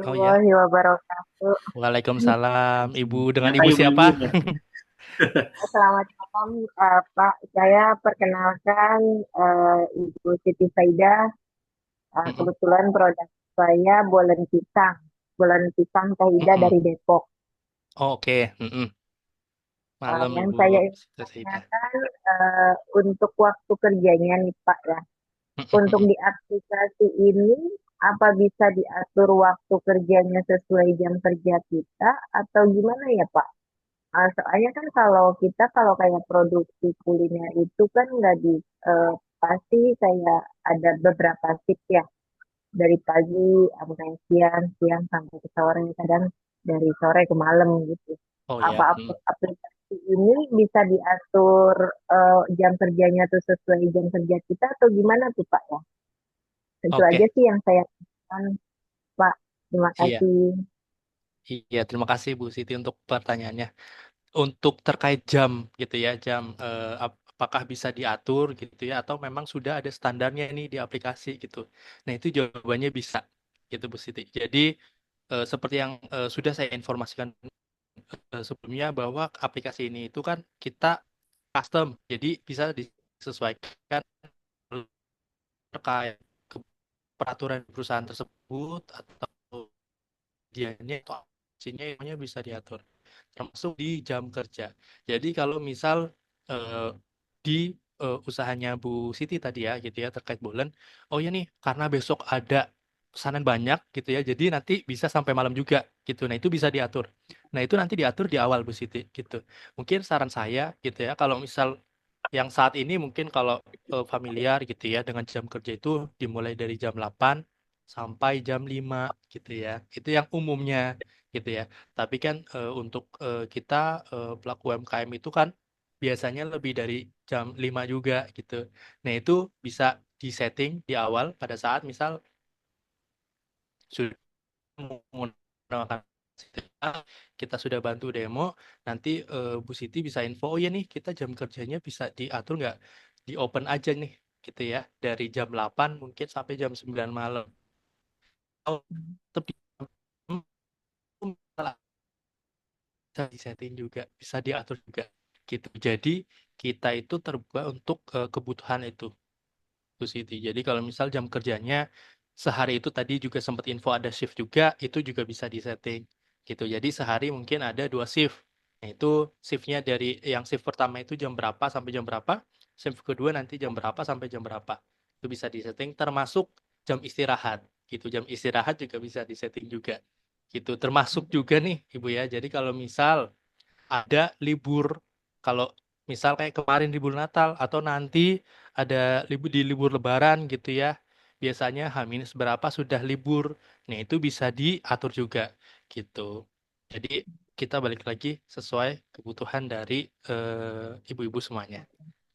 Oh ya. warahmatullahi wabarakatuh. Waalaikumsalam. Ibu dengan Ternyata Ibu ibu-ibu siapa? ya. Selamat malam, Pak. Saya perkenalkan Ibu Siti Faidah Mm-mm. Kebetulan produk saya bolen pisang Teh Ida Mm-mm. dari Depok. Oh, oke. Mm-mm. Malam Yang Ibu saya ingin Sita Saida. tanyakan untuk waktu kerjanya nih Pak ya. Untuk Mm-mm. di aplikasi ini, apa bisa diatur waktu kerjanya sesuai jam kerja kita atau gimana ya Pak? Soalnya kan kalau kayak produksi kuliner itu kan nggak eh, pasti kayak ada beberapa shift ya, dari pagi sampai siang, siang sampai ke sore, kadang dari sore ke malam gitu. Oh Apa ya. Mm. aplikasi ini bisa diatur jam kerjanya tuh sesuai jam kerja kita atau gimana tuh Pak ya? Itu aja Oke. sih yang saya tanyakan Pak. Terima Iya. kasih. Iya, terima kasih Bu Siti untuk pertanyaannya. Untuk terkait jam gitu ya, jam apakah bisa diatur gitu ya atau memang sudah ada standarnya ini di aplikasi gitu. Nah, itu jawabannya bisa gitu Bu Siti. Jadi seperti yang sudah saya informasikan sebelumnya bahwa aplikasi ini itu kan kita custom. Jadi bisa disesuaikan terkait ke peraturan perusahaan tersebut atau dianya atau aksinya bisa diatur termasuk di jam kerja. Jadi kalau misal eh, di usahanya Bu Siti tadi ya gitu ya terkait bulan, oh ya nih karena besok ada pesanan banyak gitu ya, jadi nanti bisa sampai malam juga gitu. Nah itu bisa diatur. Nah itu nanti diatur di awal Bu Siti gitu. Mungkin saran saya gitu ya kalau misal yang saat ini mungkin kalau familiar gitu ya dengan jam kerja itu dimulai dari jam 8 sampai jam 5 gitu ya. Itu yang umumnya gitu ya. Tapi kan untuk kita pelaku UMKM itu kan biasanya lebih dari jam 5 juga gitu. Nah, itu bisa disetting di awal pada saat misal sudah menggunakan sistem, kita sudah bantu demo, nanti Bu Siti bisa info, oh ya nih kita jam kerjanya bisa diatur nggak? Di open aja nih gitu ya. Dari jam 8 mungkin sampai jam 9 malam. Oh, tapi bisa disetting juga, bisa diatur juga gitu. Jadi kita itu terbuka untuk kebutuhan itu, Bu Siti. Jadi kalau misal jam kerjanya sehari itu tadi juga sempat info ada shift juga, itu juga bisa disetting gitu. Jadi sehari mungkin ada 2 shift. Nah itu shiftnya dari yang shift pertama itu jam berapa sampai jam berapa, shift kedua nanti jam berapa sampai jam berapa. Itu bisa disetting termasuk jam istirahat gitu. Jam istirahat juga bisa disetting juga gitu. Termasuk juga nih Ibu ya. Jadi kalau misal ada libur, kalau misal kayak kemarin libur Natal atau nanti ada libur di libur Lebaran gitu ya, biasanya H- berapa sudah libur, nah itu bisa diatur juga gitu. Jadi kita balik lagi sesuai kebutuhan dari ibu-ibu semuanya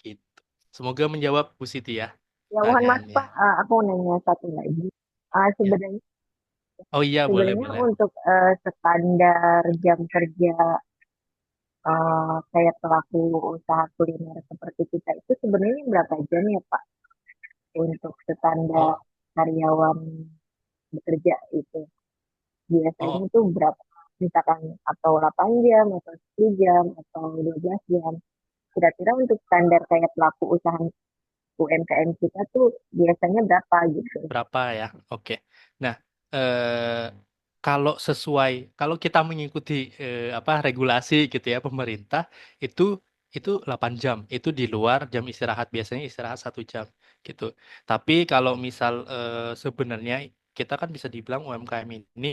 gitu. Semoga menjawab Bu Siti ya Ya mohon maaf pertanyaannya. Pak, aku mau nanya satu lagi. Ya. Sebenarnya Oh iya, boleh sebenarnya boleh. untuk standar jam kerja kayak pelaku usaha kuliner seperti kita itu sebenarnya berapa jam ya Pak untuk standar Oh, karyawan bekerja itu? Biasanya oh, itu berapa? Misalkan atau 8 jam atau 10 jam atau 12 jam. Kira-kira untuk standar kayak pelaku usaha UMKM kita tuh biasanya berapa gitu? berapa ya? Oke. Nah, eh, kalau sesuai, kalau kita mengikuti apa regulasi gitu ya pemerintah itu itu 8 jam. Itu di luar jam istirahat biasanya istirahat 1 jam gitu. Tapi kalau misal sebenarnya kita kan bisa dibilang UMKM ini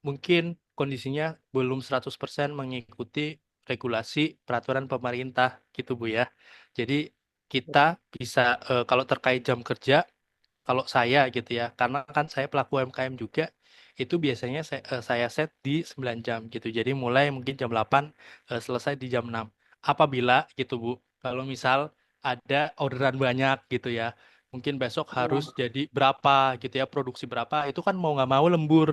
mungkin kondisinya belum 100% mengikuti regulasi peraturan pemerintah gitu Bu ya. Jadi kita bisa kalau terkait jam kerja kalau saya gitu ya, karena kan saya pelaku UMKM juga, itu biasanya saya set di 9 jam gitu. Jadi mulai mungkin jam 8 selesai di jam 6. Apabila gitu Bu, kalau misal ada orderan banyak gitu ya, mungkin besok harus Ya, jadi berapa gitu ya, produksi berapa, itu kan mau nggak mau lembur.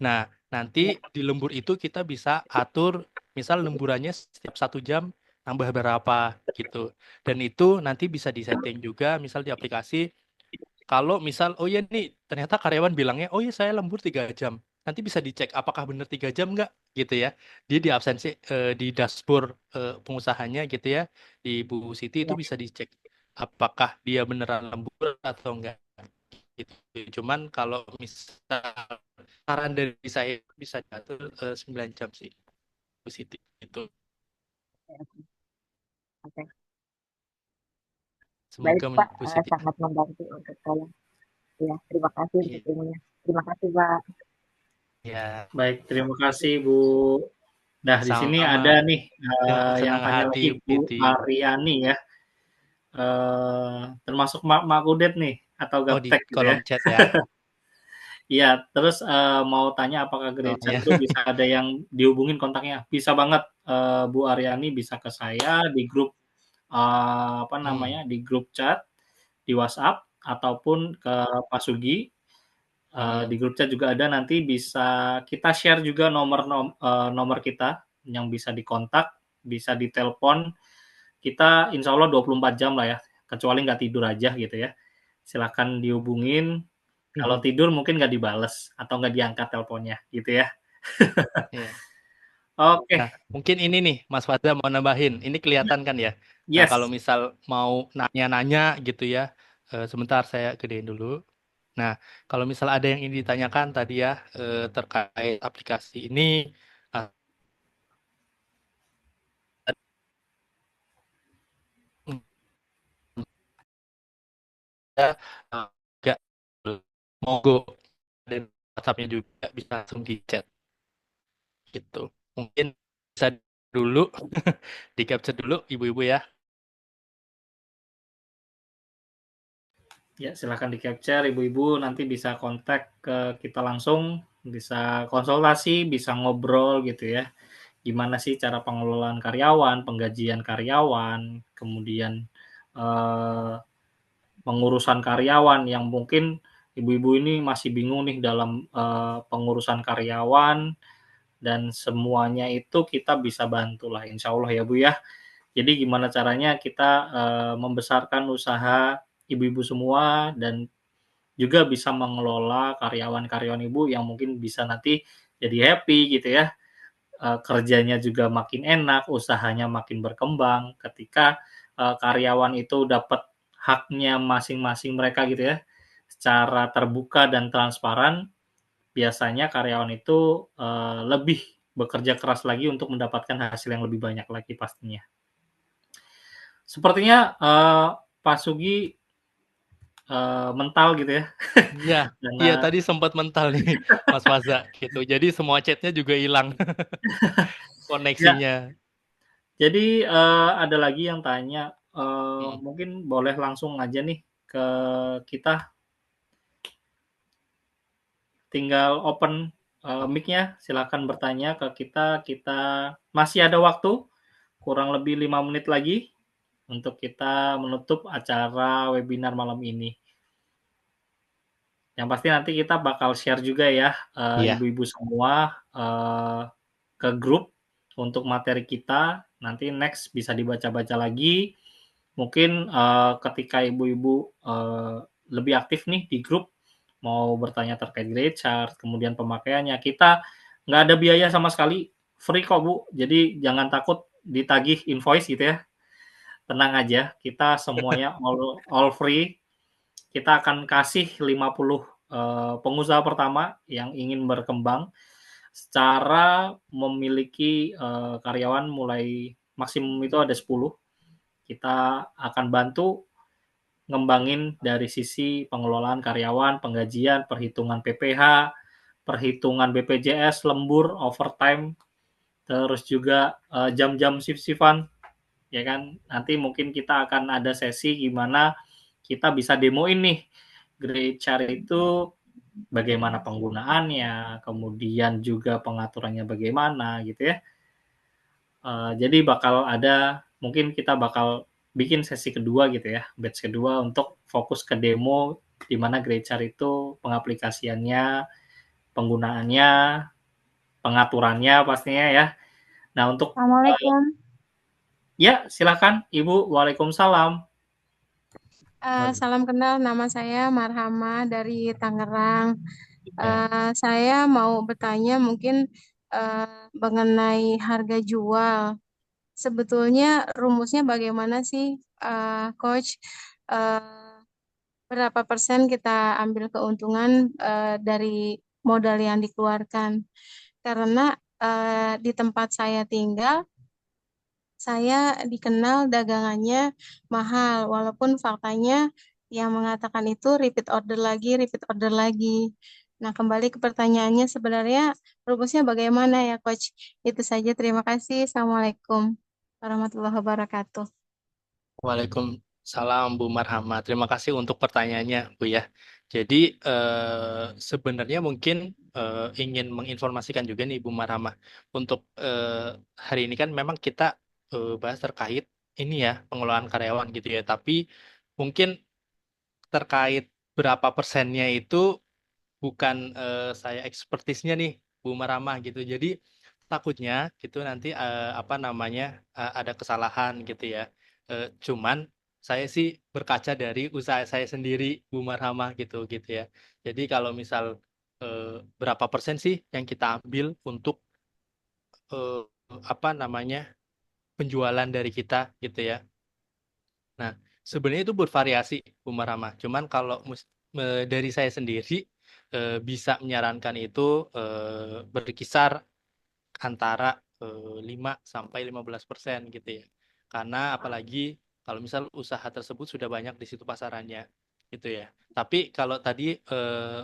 Nah, nanti ya, di lembur itu kita bisa atur, misal lemburannya setiap 1 jam nambah berapa gitu. Dan itu nanti bisa disetting juga, misal di aplikasi kalau misal, oh ya nih, ternyata karyawan bilangnya, oh ya saya lembur 3 jam. Nanti bisa dicek apakah benar 3 jam nggak, gitu ya. Dia di absensi, di dashboard pengusahanya gitu ya, di Bu Siti itu ya. bisa dicek apakah dia beneran lembur atau enggak. gitu. Cuman kalau misal saran dari saya bisa diatur 9 jam sih positif itu. Oke. Baik, Semoga Pak, positif. sangat membantu untuk saya. Ya, terima kasih untuk Iya. ilmunya. Terima kasih, Pak. Ya, Baik, terima kasih Bu. Nah, di sini sama ada nih dengan yang senang tanya hati lagi Bu Titi. Aryani ya. Termasuk Mak Udet nih atau Oh, di Gaptek gitu ya. kolom chat ya. Iya, terus mau tanya apakah Oh, gereja ya. itu bisa ada yang dihubungin kontaknya? Bisa banget, Bu Aryani bisa ke saya di grup apa namanya, di grup chat di WhatsApp ataupun ke Pak Sugi. Di grup chat juga ada, nanti bisa kita share juga nomor kita yang bisa dikontak, bisa ditelepon. Kita insya Allah 24 jam lah ya, kecuali nggak tidur aja gitu ya. Silakan dihubungin. Kalau tidur mungkin nggak dibales atau nggak diangkat teleponnya gitu ya. Iya. Oke, Nah, mungkin ini nih Mas Fadza mau nambahin. Ini kelihatan kan ya. Nah, yes. kalau misal mau nanya-nanya gitu ya, sebentar saya gedein dulu. Nah, kalau misal ada yang ingin ditanyakan tadi ya terkait aplikasi ini, uh, nggak monggo dan WhatsApp-nya juga bisa langsung di chat gitu. Mungkin bisa dulu di capture dulu ibu-ibu ya. Ya, silahkan di capture ibu-ibu, nanti bisa kontak ke kita langsung, bisa konsultasi, bisa ngobrol gitu ya. Gimana sih cara pengelolaan karyawan, penggajian karyawan, kemudian eh, pengurusan karyawan yang mungkin ibu-ibu ini masih bingung nih dalam pengurusan karyawan, dan semuanya itu kita bisa bantu lah insya Allah ya Bu ya. Jadi gimana caranya kita membesarkan usaha ibu-ibu semua dan juga bisa mengelola karyawan-karyawan ibu yang mungkin bisa nanti jadi happy gitu ya. Kerjanya juga makin enak, usahanya makin berkembang ketika karyawan itu dapat haknya masing-masing mereka gitu ya. Secara terbuka dan transparan, biasanya karyawan itu lebih bekerja keras lagi untuk mendapatkan hasil yang lebih banyak lagi pastinya. Sepertinya Pak Sugi mental gitu ya. Iya, iya Karena tadi sempat mental nih Mas Faza gitu. Jadi semua chatnya juga hilang ya, koneksinya. jadi ada lagi yang tanya, Hmm. mungkin boleh langsung aja nih ke kita, tinggal open mic-nya, silakan bertanya ke kita. Kita masih ada waktu, kurang lebih 5 menit lagi untuk kita menutup acara webinar malam ini. Yang pasti nanti kita bakal share juga ya, Iya. ibu-ibu semua ke grup untuk materi kita. Nanti next bisa dibaca-baca lagi. Mungkin ketika ibu-ibu lebih aktif nih di grup, mau bertanya terkait grade chart, kemudian pemakaiannya, kita nggak ada biaya sama sekali, free kok Bu. Jadi jangan takut ditagih invoice gitu ya. Tenang aja, kita semuanya all free. Kita akan kasih 50 pengusaha pertama yang ingin berkembang secara memiliki karyawan mulai maksimum itu ada 10. Kita akan bantu ngembangin dari sisi pengelolaan karyawan, penggajian, perhitungan PPh, perhitungan BPJS, lembur, overtime, terus juga jam-jam shift-shiftan, ya kan. Nanti mungkin kita akan ada sesi gimana kita bisa demoin nih Grade Chart itu bagaimana penggunaannya, kemudian juga pengaturannya bagaimana gitu ya. Jadi bakal ada, mungkin kita bakal bikin sesi kedua gitu ya, batch kedua untuk fokus ke demo di mana Grade Chart itu pengaplikasiannya, penggunaannya, pengaturannya pastinya ya. Nah untuk Assalamualaikum. ya silakan Ibu. Waalaikumsalam. Salam kenal, nama saya Marhama dari Tangerang. Ya. Saya mau bertanya mungkin mengenai harga jual. Sebetulnya rumusnya bagaimana sih, Coach? Eh, berapa persen kita ambil keuntungan dari modal yang dikeluarkan. Karena di tempat saya tinggal, saya dikenal dagangannya mahal, walaupun faktanya yang mengatakan itu repeat order lagi. Nah, kembali ke pertanyaannya sebenarnya rumusnya bagaimana ya, Coach? Itu saja, terima kasih. Assalamualaikum warahmatullahi wabarakatuh. Waalaikumsalam Bu Marhama. Terima kasih untuk pertanyaannya, Bu ya. Jadi sebenarnya mungkin ingin menginformasikan juga nih Bu Marhama. Untuk hari ini kan memang kita bahas terkait ini ya pengelolaan karyawan gitu ya. Tapi mungkin terkait berapa persennya itu bukan saya ekspertisnya nih Bu Marhama gitu. Jadi takutnya gitu nanti apa namanya ada kesalahan gitu ya. Cuman saya sih berkaca dari usaha saya sendiri Bu Marhama gitu ya. Jadi kalau misal eh, berapa persen sih yang kita ambil untuk eh, apa namanya penjualan dari kita gitu ya. Nah, sebenarnya itu bervariasi Bu Marhama. Cuman kalau dari saya sendiri bisa menyarankan itu berkisar antara 5 sampai 15% gitu ya. Karena apalagi kalau misal usaha tersebut sudah banyak di situ pasarannya gitu ya. Tapi kalau tadi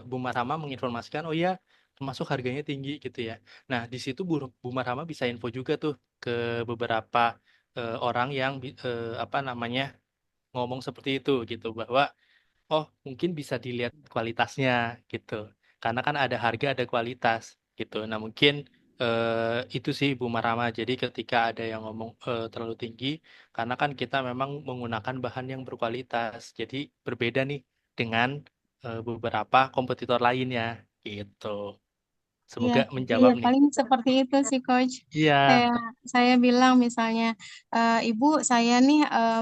Bu Marhama menginformasikan oh ya termasuk harganya tinggi gitu ya. Nah, di situ Bu Marhama bisa info juga tuh ke beberapa orang yang apa namanya ngomong seperti itu gitu bahwa oh mungkin bisa dilihat kualitasnya gitu. Karena kan ada harga, ada kualitas gitu. Nah mungkin itu sih Bu Marama. Jadi ketika ada yang ngomong terlalu tinggi, karena kan kita memang menggunakan bahan yang berkualitas. Jadi berbeda nih dengan beberapa kompetitor lainnya gitu. Iya, Semoga iya menjawab nih. paling seperti itu sih Coach. Iya, Saya bilang misalnya, Ibu saya nih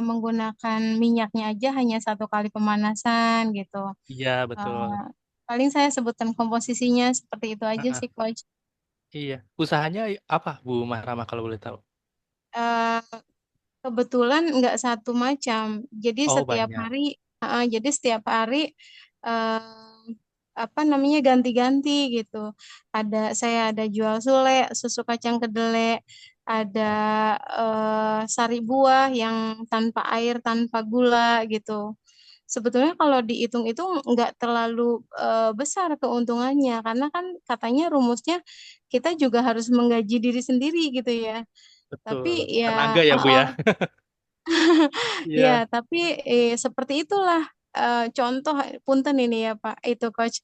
menggunakan minyaknya aja hanya 1 kali pemanasan gitu. iya betul. Eh, Paling saya sebutkan komposisinya seperti itu aja Heeh, sih Coach. iya. Usahanya apa Bu Marama kalau boleh tahu? Eh, Kebetulan nggak satu macam. Jadi Oh setiap banyak. hari, eh, apa namanya ganti-ganti gitu. Saya ada jual sule, susu kacang kedelai, ada sari buah yang tanpa air, tanpa gula gitu. Sebetulnya kalau dihitung itu nggak terlalu besar keuntungannya karena kan katanya rumusnya kita juga harus menggaji diri sendiri gitu ya. Tapi Betul. ya, Tenaga ya Bu ya. ya, Iya. tapi seperti itulah contoh punten ini ya Pak, itu Coach.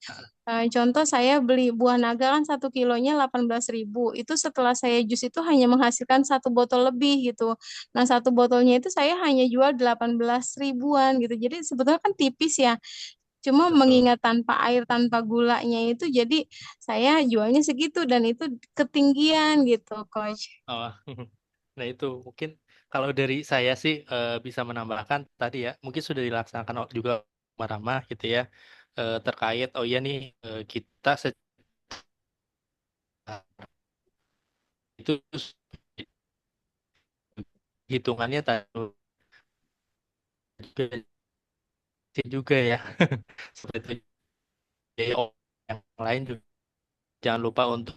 Contoh saya beli buah naga kan 1 kilonya 18.000. Itu setelah saya jus itu hanya menghasilkan 1 botol lebih gitu. Nah 1 botolnya itu saya hanya jual 18 ribuan gitu. Jadi sebetulnya kan tipis ya. Cuma Betul. mengingat tanpa air, tanpa gulanya itu jadi saya jualnya segitu dan itu ketinggian gitu Coach. Oh, nah itu mungkin kalau dari saya sih bisa menambahkan tadi ya, mungkin sudah dilaksanakan juga Marama gitu ya, terkait oh iya nih kita itu hitungannya tadi juga ya, seperti itu. Jadi yang lain juga jangan lupa untuk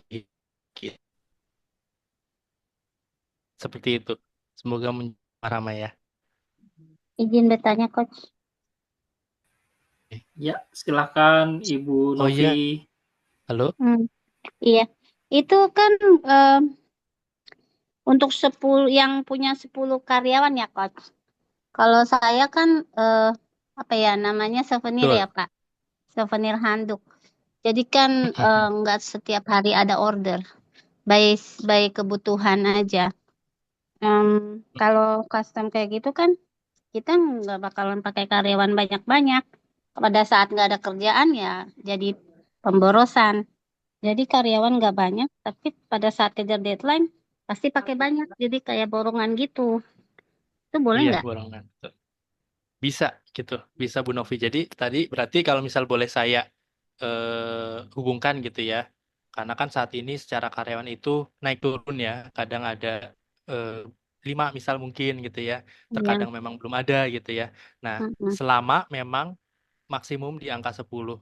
seperti itu. Semoga Marama ya. Izin bertanya, Coach. Ya, silakan Ibu Oh Novi. iya, halo. Iya, itu kan eh, untuk 10 yang punya 10 karyawan ya, Coach. Kalau saya kan apa ya namanya souvenir Betul. ya, Pak. Souvenir handuk. Jadi kan nggak setiap hari ada order, by by kebutuhan aja. Kalau custom kayak gitu kan kita nggak bakalan pakai karyawan banyak-banyak. Pada saat nggak ada kerjaan ya jadi pemborosan. Jadi karyawan nggak banyak, tapi pada saat kejar deadline pasti pakai banyak. Jadi kayak borongan gitu. Itu boleh Iya, nggak? borongan. Bisa gitu, bisa Bu Novi. Jadi tadi berarti kalau misal boleh saya hubungkan gitu ya, karena kan saat ini secara karyawan itu naik turun ya, kadang ada eh, 5 misal mungkin gitu ya, Iya. terkadang memang belum ada gitu ya. Nah, Mm-mm. selama memang maksimum di angka 10.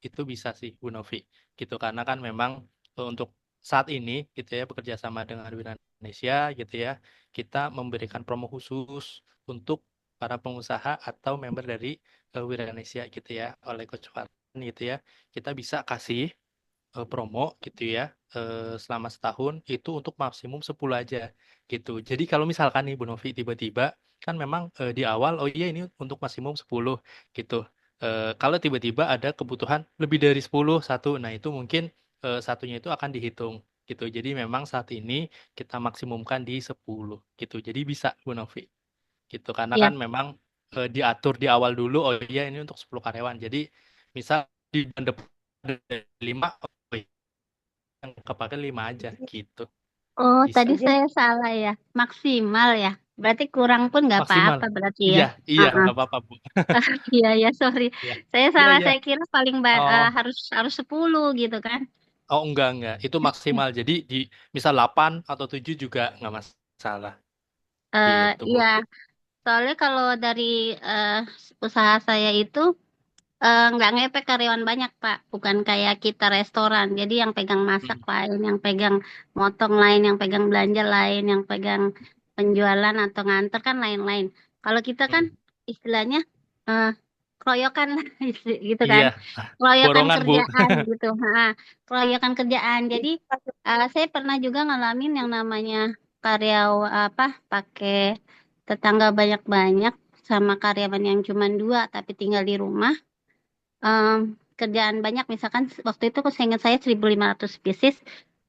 Itu bisa sih Bu Novi gitu, karena kan memang untuk saat ini gitu ya, bekerja sama dengan Wira Indonesia gitu ya, kita memberikan promo khusus untuk para pengusaha atau member dari Wira Indonesia gitu ya, oleh Coach Farhan gitu ya, kita bisa kasih promo gitu ya, selama setahun itu untuk maksimum 10 aja gitu. Jadi kalau misalkan nih Bu Novi tiba-tiba kan memang di awal oh iya ini untuk maksimum 10 gitu. Kalau tiba-tiba ada kebutuhan lebih dari 10 satu, nah itu mungkin satunya itu akan dihitung gitu. Jadi memang saat ini kita maksimumkan di 10 gitu. Jadi bisa Bu Novi gitu, karena Ya. kan memang diatur di awal dulu oh iya ini untuk 10 karyawan. Jadi misal di bulan depan ada 5, oh yang kepake 5 aja gitu. Oh, Bisa. tadi Izin, saya salah ya. Maksimal ya. Berarti kurang pun nggak Maksimal. apa-apa berarti ya. Iya, iya, Ah, nggak apa-apa, Bu. iya ya, sorry. Iya, Saya iya, salah. iya. Saya kira paling Oh, harus harus 10 gitu kan. oh enggak. Itu maksimal. Jadi di misal 8 atau 7 juga nggak masalah. Gitu, Bu. Iya, soalnya kalau dari eh, usaha saya itu nggak ngepek karyawan banyak, Pak. Bukan kayak kita restoran. Jadi yang pegang masak Mm, lain, yang pegang motong lain, yang pegang belanja lain, yang pegang penjualan atau nganter kan lain-lain. Kalau kita kan mm. istilahnya eh, keroyokan lah, gitu kan. Iya, Keroyokan borongan, Bu. kerjaan gitu. Keroyokan kerjaan. Jadi saya pernah juga ngalamin yang namanya karyawan apa pakai tetangga banyak-banyak sama karyawan yang cuma dua tapi tinggal di rumah. Kerjaan banyak misalkan waktu itu saya ingat saya 1.500 pieces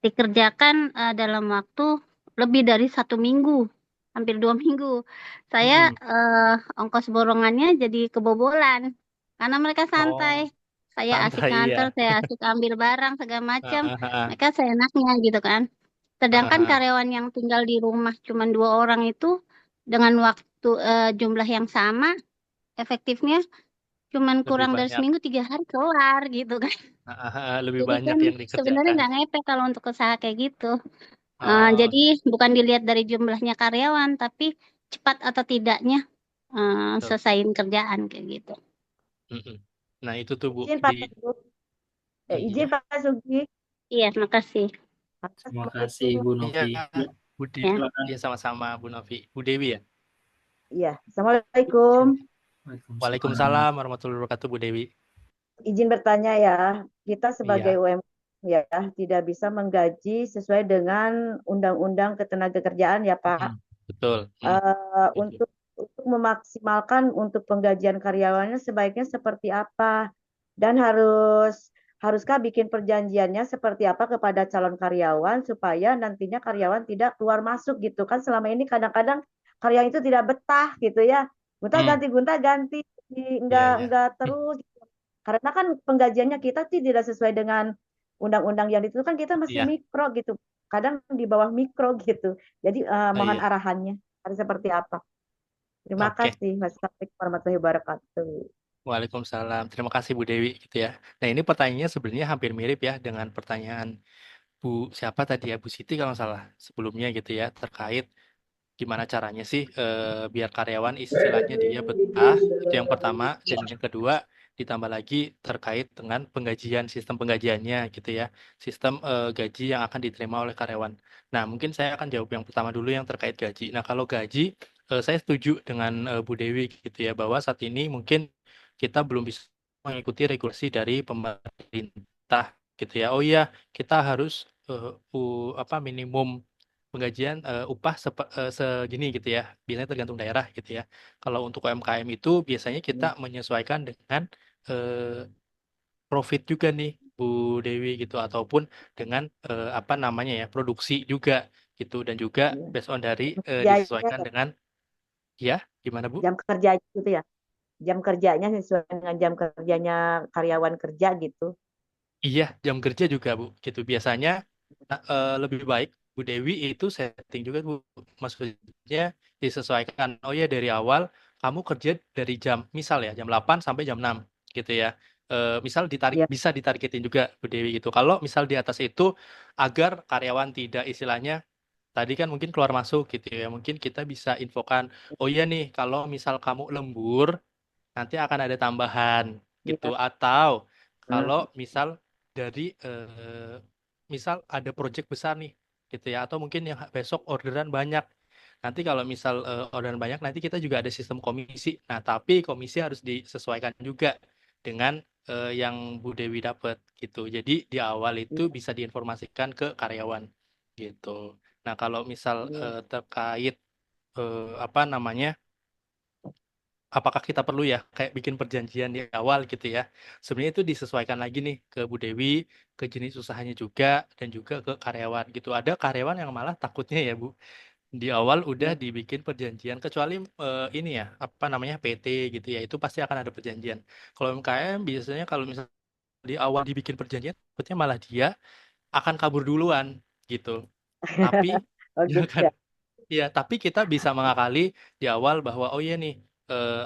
dikerjakan dalam waktu lebih dari 1 minggu, hampir 2 minggu. Saya Mm-mm. ongkos borongannya jadi kebobolan karena mereka santai. Oh, Saya asik santai nganter, ya. saya asik ambil barang segala macam. Ah, ah, ah, Mereka seenaknya gitu kan. ah, Sedangkan ah. karyawan yang tinggal di rumah cuma 2 orang itu dengan waktu jumlah yang sama, efektifnya cuman Lebih kurang dari banyak. seminggu 3 hari kelar gitu kan. Lebih Jadi banyak kan yang sebenarnya dikerjakan. nggak ngepek kalau untuk usaha kayak gitu. Oh, Jadi bukan dilihat dari jumlahnya karyawan, tapi cepat atau tidaknya tuh. selesaiin kerjaan kayak gitu. Mm-mm. Nah, itu tuh, Bu, izin di Pak Sugi. Izin iya. Pak Sugi. Iya, makasih. Terima kasih Assalamualaikum. Bu Iya, Novi. Ya, Bu Dewi. Ya. silakan. Iya, sama-sama Bu Novi. Bu Dewi ya? Iya, Assalamualaikum. Waalaikumsalam. Waalaikumsalam warahmatullahi wabarakatuh, Bu Dewi. Izin bertanya ya, kita sebagai Iya, UMKM ya tidak bisa menggaji sesuai dengan Undang-Undang Ketenagakerjaan ya Pak. betul. Betul. Untuk memaksimalkan untuk penggajian karyawannya sebaiknya seperti apa dan haruskah bikin perjanjiannya seperti apa kepada calon karyawan supaya nantinya karyawan tidak keluar masuk gitu kan selama ini kadang-kadang karyawan itu tidak betah gitu ya Hmm, gonta ganti iya, iya. enggak terus karena kan penggajiannya kita tidak sesuai dengan undang-undang yang ditentukan kita masih Iya, mikro gitu kadang di bawah mikro gitu jadi mohon iya. arahannya harus seperti apa. Terima Oke. kasih. Wassalamualaikum warahmatullahi wabarakatuh. Waalaikumsalam. Terima kasih Bu Dewi gitu ya. Nah, ini pertanyaannya sebenarnya hampir mirip ya dengan pertanyaan Bu siapa tadi ya, Bu Siti kalau nggak salah sebelumnya gitu ya, terkait gimana caranya sih biar karyawan istilahnya dia betah, itu yang pertama, dan yang kedua ditambah lagi terkait dengan penggajian, sistem penggajiannya gitu ya, sistem gaji yang akan diterima oleh karyawan. Nah, mungkin saya akan jawab yang pertama dulu yang terkait gaji. Nah, kalau gaji saya setuju dengan Bu Dewi gitu ya, bahwa saat ini mungkin kita belum bisa mengikuti regulasi dari pemerintah gitu ya. Oh iya, kita harus minimum penggajian upah segini gitu ya. Biasanya tergantung daerah gitu ya. Kalau untuk UMKM itu biasanya kita menyesuaikan dengan eh, profit juga nih Bu Dewi gitu, ataupun dengan apa namanya ya, produksi juga gitu, dan juga based on dari disesuaikan Kerjanya, dengan ya gimana Bu? jam kerja gitu ya. Jam kerjanya sesuai dengan jam kerjanya karyawan kerja gitu. Iya, jam kerja juga Bu gitu. Biasanya lebih baik Bu Dewi itu setting juga Bu. Maksudnya disesuaikan. Oh ya, dari awal kamu kerja dari jam misal ya jam 8 sampai jam 6 gitu ya. Misal Ya, bisa ditargetin juga Bu Dewi gitu. Kalau misal di atas itu agar karyawan tidak istilahnya tadi kan mungkin keluar masuk gitu ya. Mungkin kita bisa infokan, oh iya nih kalau misal kamu lembur nanti akan ada tambahan gitu. Iya. Atau Hmm. kalau misal dari misal ada project besar nih gitu ya, atau mungkin yang besok orderan banyak. Nanti kalau misal orderan banyak, nanti kita juga ada sistem komisi. Nah, tapi komisi harus disesuaikan juga dengan yang Bu Dewi dapat gitu. Jadi di awal itu Iya. bisa diinformasikan ke karyawan gitu. Nah, kalau misal Iya. terkait apa namanya, apakah kita perlu ya kayak bikin perjanjian di awal gitu ya? Sebenarnya itu disesuaikan lagi nih ke Bu Dewi, ke jenis usahanya juga, dan juga ke karyawan gitu. Ada karyawan yang malah takutnya ya Bu, di awal udah Iya. dibikin perjanjian, kecuali ini ya, apa namanya, PT gitu ya, itu pasti akan ada perjanjian. Kalau UMKM biasanya kalau misalnya di awal dibikin perjanjian, takutnya malah dia akan kabur duluan gitu. Tapi Oh ya gitu kan, ya. iya, tapi kita bisa mengakali di awal bahwa oh iya nih,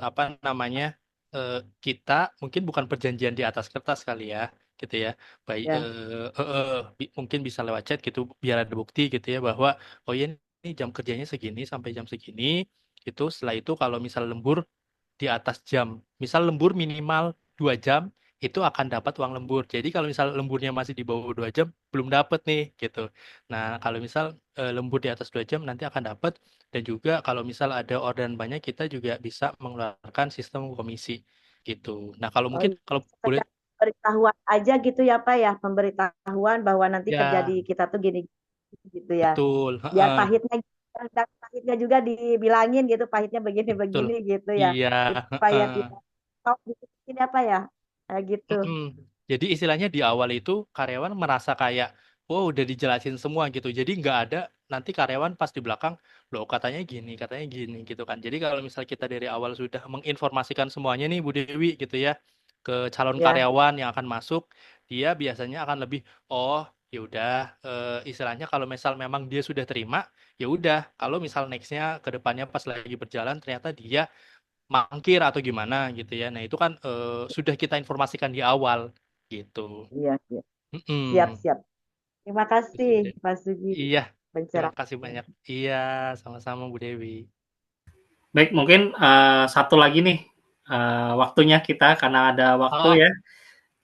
apa namanya, eh, kita mungkin bukan perjanjian di atas kertas kali ya, gitu ya. Baik, Ya. mungkin bisa lewat chat gitu, biar ada bukti gitu ya bahwa oh iya nih jam kerjanya segini sampai jam segini. Itu setelah itu kalau misal lembur di atas jam, misal lembur minimal 2 jam, itu akan dapat uang lembur. Jadi kalau misal lemburnya masih di bawah 2 jam, belum dapat nih gitu. Nah, kalau misal lembur di atas 2 jam nanti akan dapat. Dan juga kalau misal ada orderan banyak, kita juga bisa mengeluarkan sistem komisi gitu. Nah, kalau Oh mungkin iya. kalau boleh, Sekedar pemberitahuan aja gitu ya Pak ya, pemberitahuan bahwa nanti kerja di ya kita tuh gini gitu ya. betul, Biar heeh, pahitnya juga dibilangin gitu, pahitnya betul, begini-begini gitu ya. iya, Supaya heeh. tidak stop gitu ya Pak ya. Kayak gitu. Mm-mm. Jadi istilahnya di awal itu karyawan merasa kayak, wow udah dijelasin semua gitu. Jadi nggak ada nanti karyawan pas di belakang, loh katanya gini gitu kan. Jadi kalau misal kita dari awal sudah menginformasikan semuanya nih Bu Dewi gitu ya, ke calon Ya. karyawan yang akan masuk, dia biasanya akan lebih, oh ya udah, istilahnya kalau misal memang dia sudah terima, ya udah. Kalau misal nextnya ke depannya pas lagi berjalan ternyata dia mangkir atau gimana gitu ya. Nah, itu kan sudah kita informasikan di awal gitu. Iya, iya. Siap, Mm-mm. siap. Terima kasih Gitu. Pak Sugi Iya, terima kasih pencerahannya. banyak. Iya, sama-sama Bu Dewi. Baik, mungkin satu lagi nih waktunya kita karena ada waktu Oh, ya.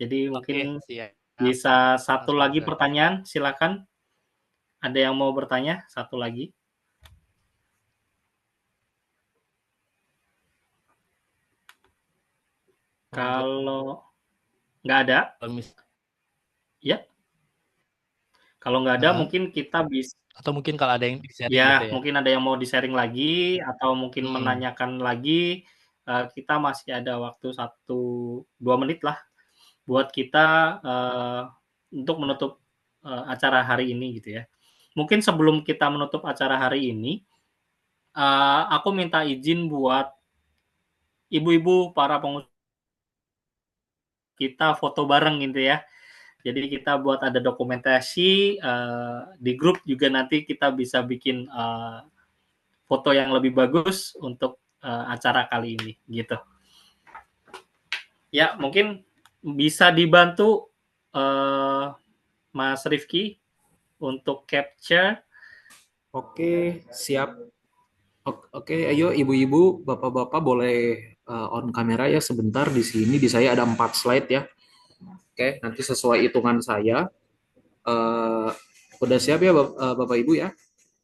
Jadi mungkin oke, siap. bisa satu Mas lagi Moses. pertanyaan, silakan. Ada yang mau bertanya? Satu lagi. Monggo. Kalau nggak ada, Kalau ya. Kalau nggak ada, Heeh. mungkin kita bisa, Atau mungkin kalau ada yang di-sharing gitu ya, ya. mungkin ada yang mau di-sharing lagi atau mungkin Mm-mm. menanyakan lagi. Kita masih ada waktu 1-2 menit lah buat kita untuk menutup acara hari ini gitu ya. Mungkin sebelum kita menutup acara hari ini, aku minta izin buat ibu-ibu para pengusaha kita foto bareng gitu ya. Jadi kita buat ada dokumentasi di grup juga nanti kita bisa bikin foto yang lebih bagus untuk acara kali ini gitu. Ya mungkin bisa dibantu Mas Rifki untuk capture. Oke, siap. Oke, ayo ibu-ibu, bapak-bapak boleh on kamera ya sebentar di sini. Di saya ada 4 slide ya. Oke, nanti sesuai hitungan saya. Eh, udah siap ya Bapak Ibu ya?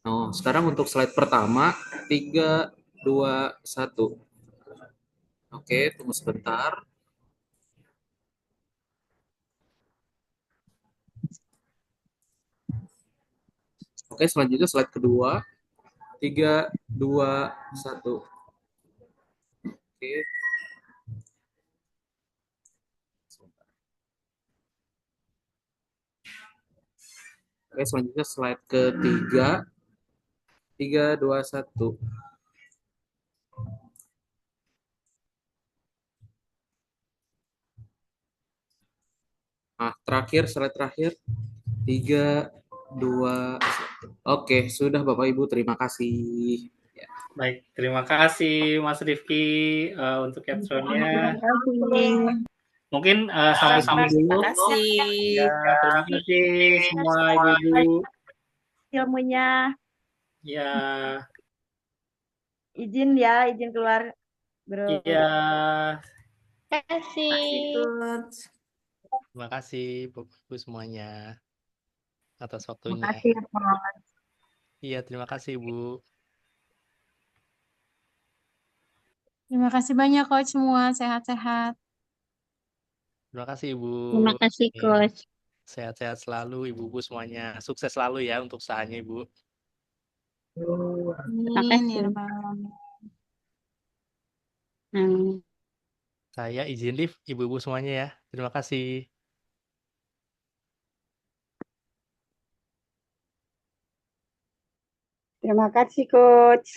Oh, sekarang untuk slide pertama, 3, 2, 1. Oke, tunggu sebentar. Oke, selanjutnya slide kedua. 3, 2, 1. Oke. Oke, selanjutnya slide ketiga. 3, 2, 1. Nah, terakhir, slide terakhir. 3, 2, 1. Oke, sudah Bapak Ibu, terima kasih. Ya. Baik, terima kasih Mas Rifki untuk Terima capture-nya. kasih. Mungkin sampai sini Terima dulu. kasih. Ya, terima kasih semua ibu-ibu. Ilmunya Ya, izin ya, izin keluar grup. iya. kasih. Makasih, Coach. Terima kasih Bapak Ibu semuanya atas waktunya. Makasih ya, Pak. Iya, terima kasih Bu. Terima kasih banyak Coach semua, sehat-sehat. Terima kasih Ibu. Terima kasih, Oke. Coach. Sehat-sehat selalu Ibu-ibu semuanya. Sukses selalu ya untuk usahanya Ibu. Terima Amin ya kasih. Rabbal Alamin. Saya izin live Ibu-ibu semuanya ya. Terima kasih. Terima kasih, Coach.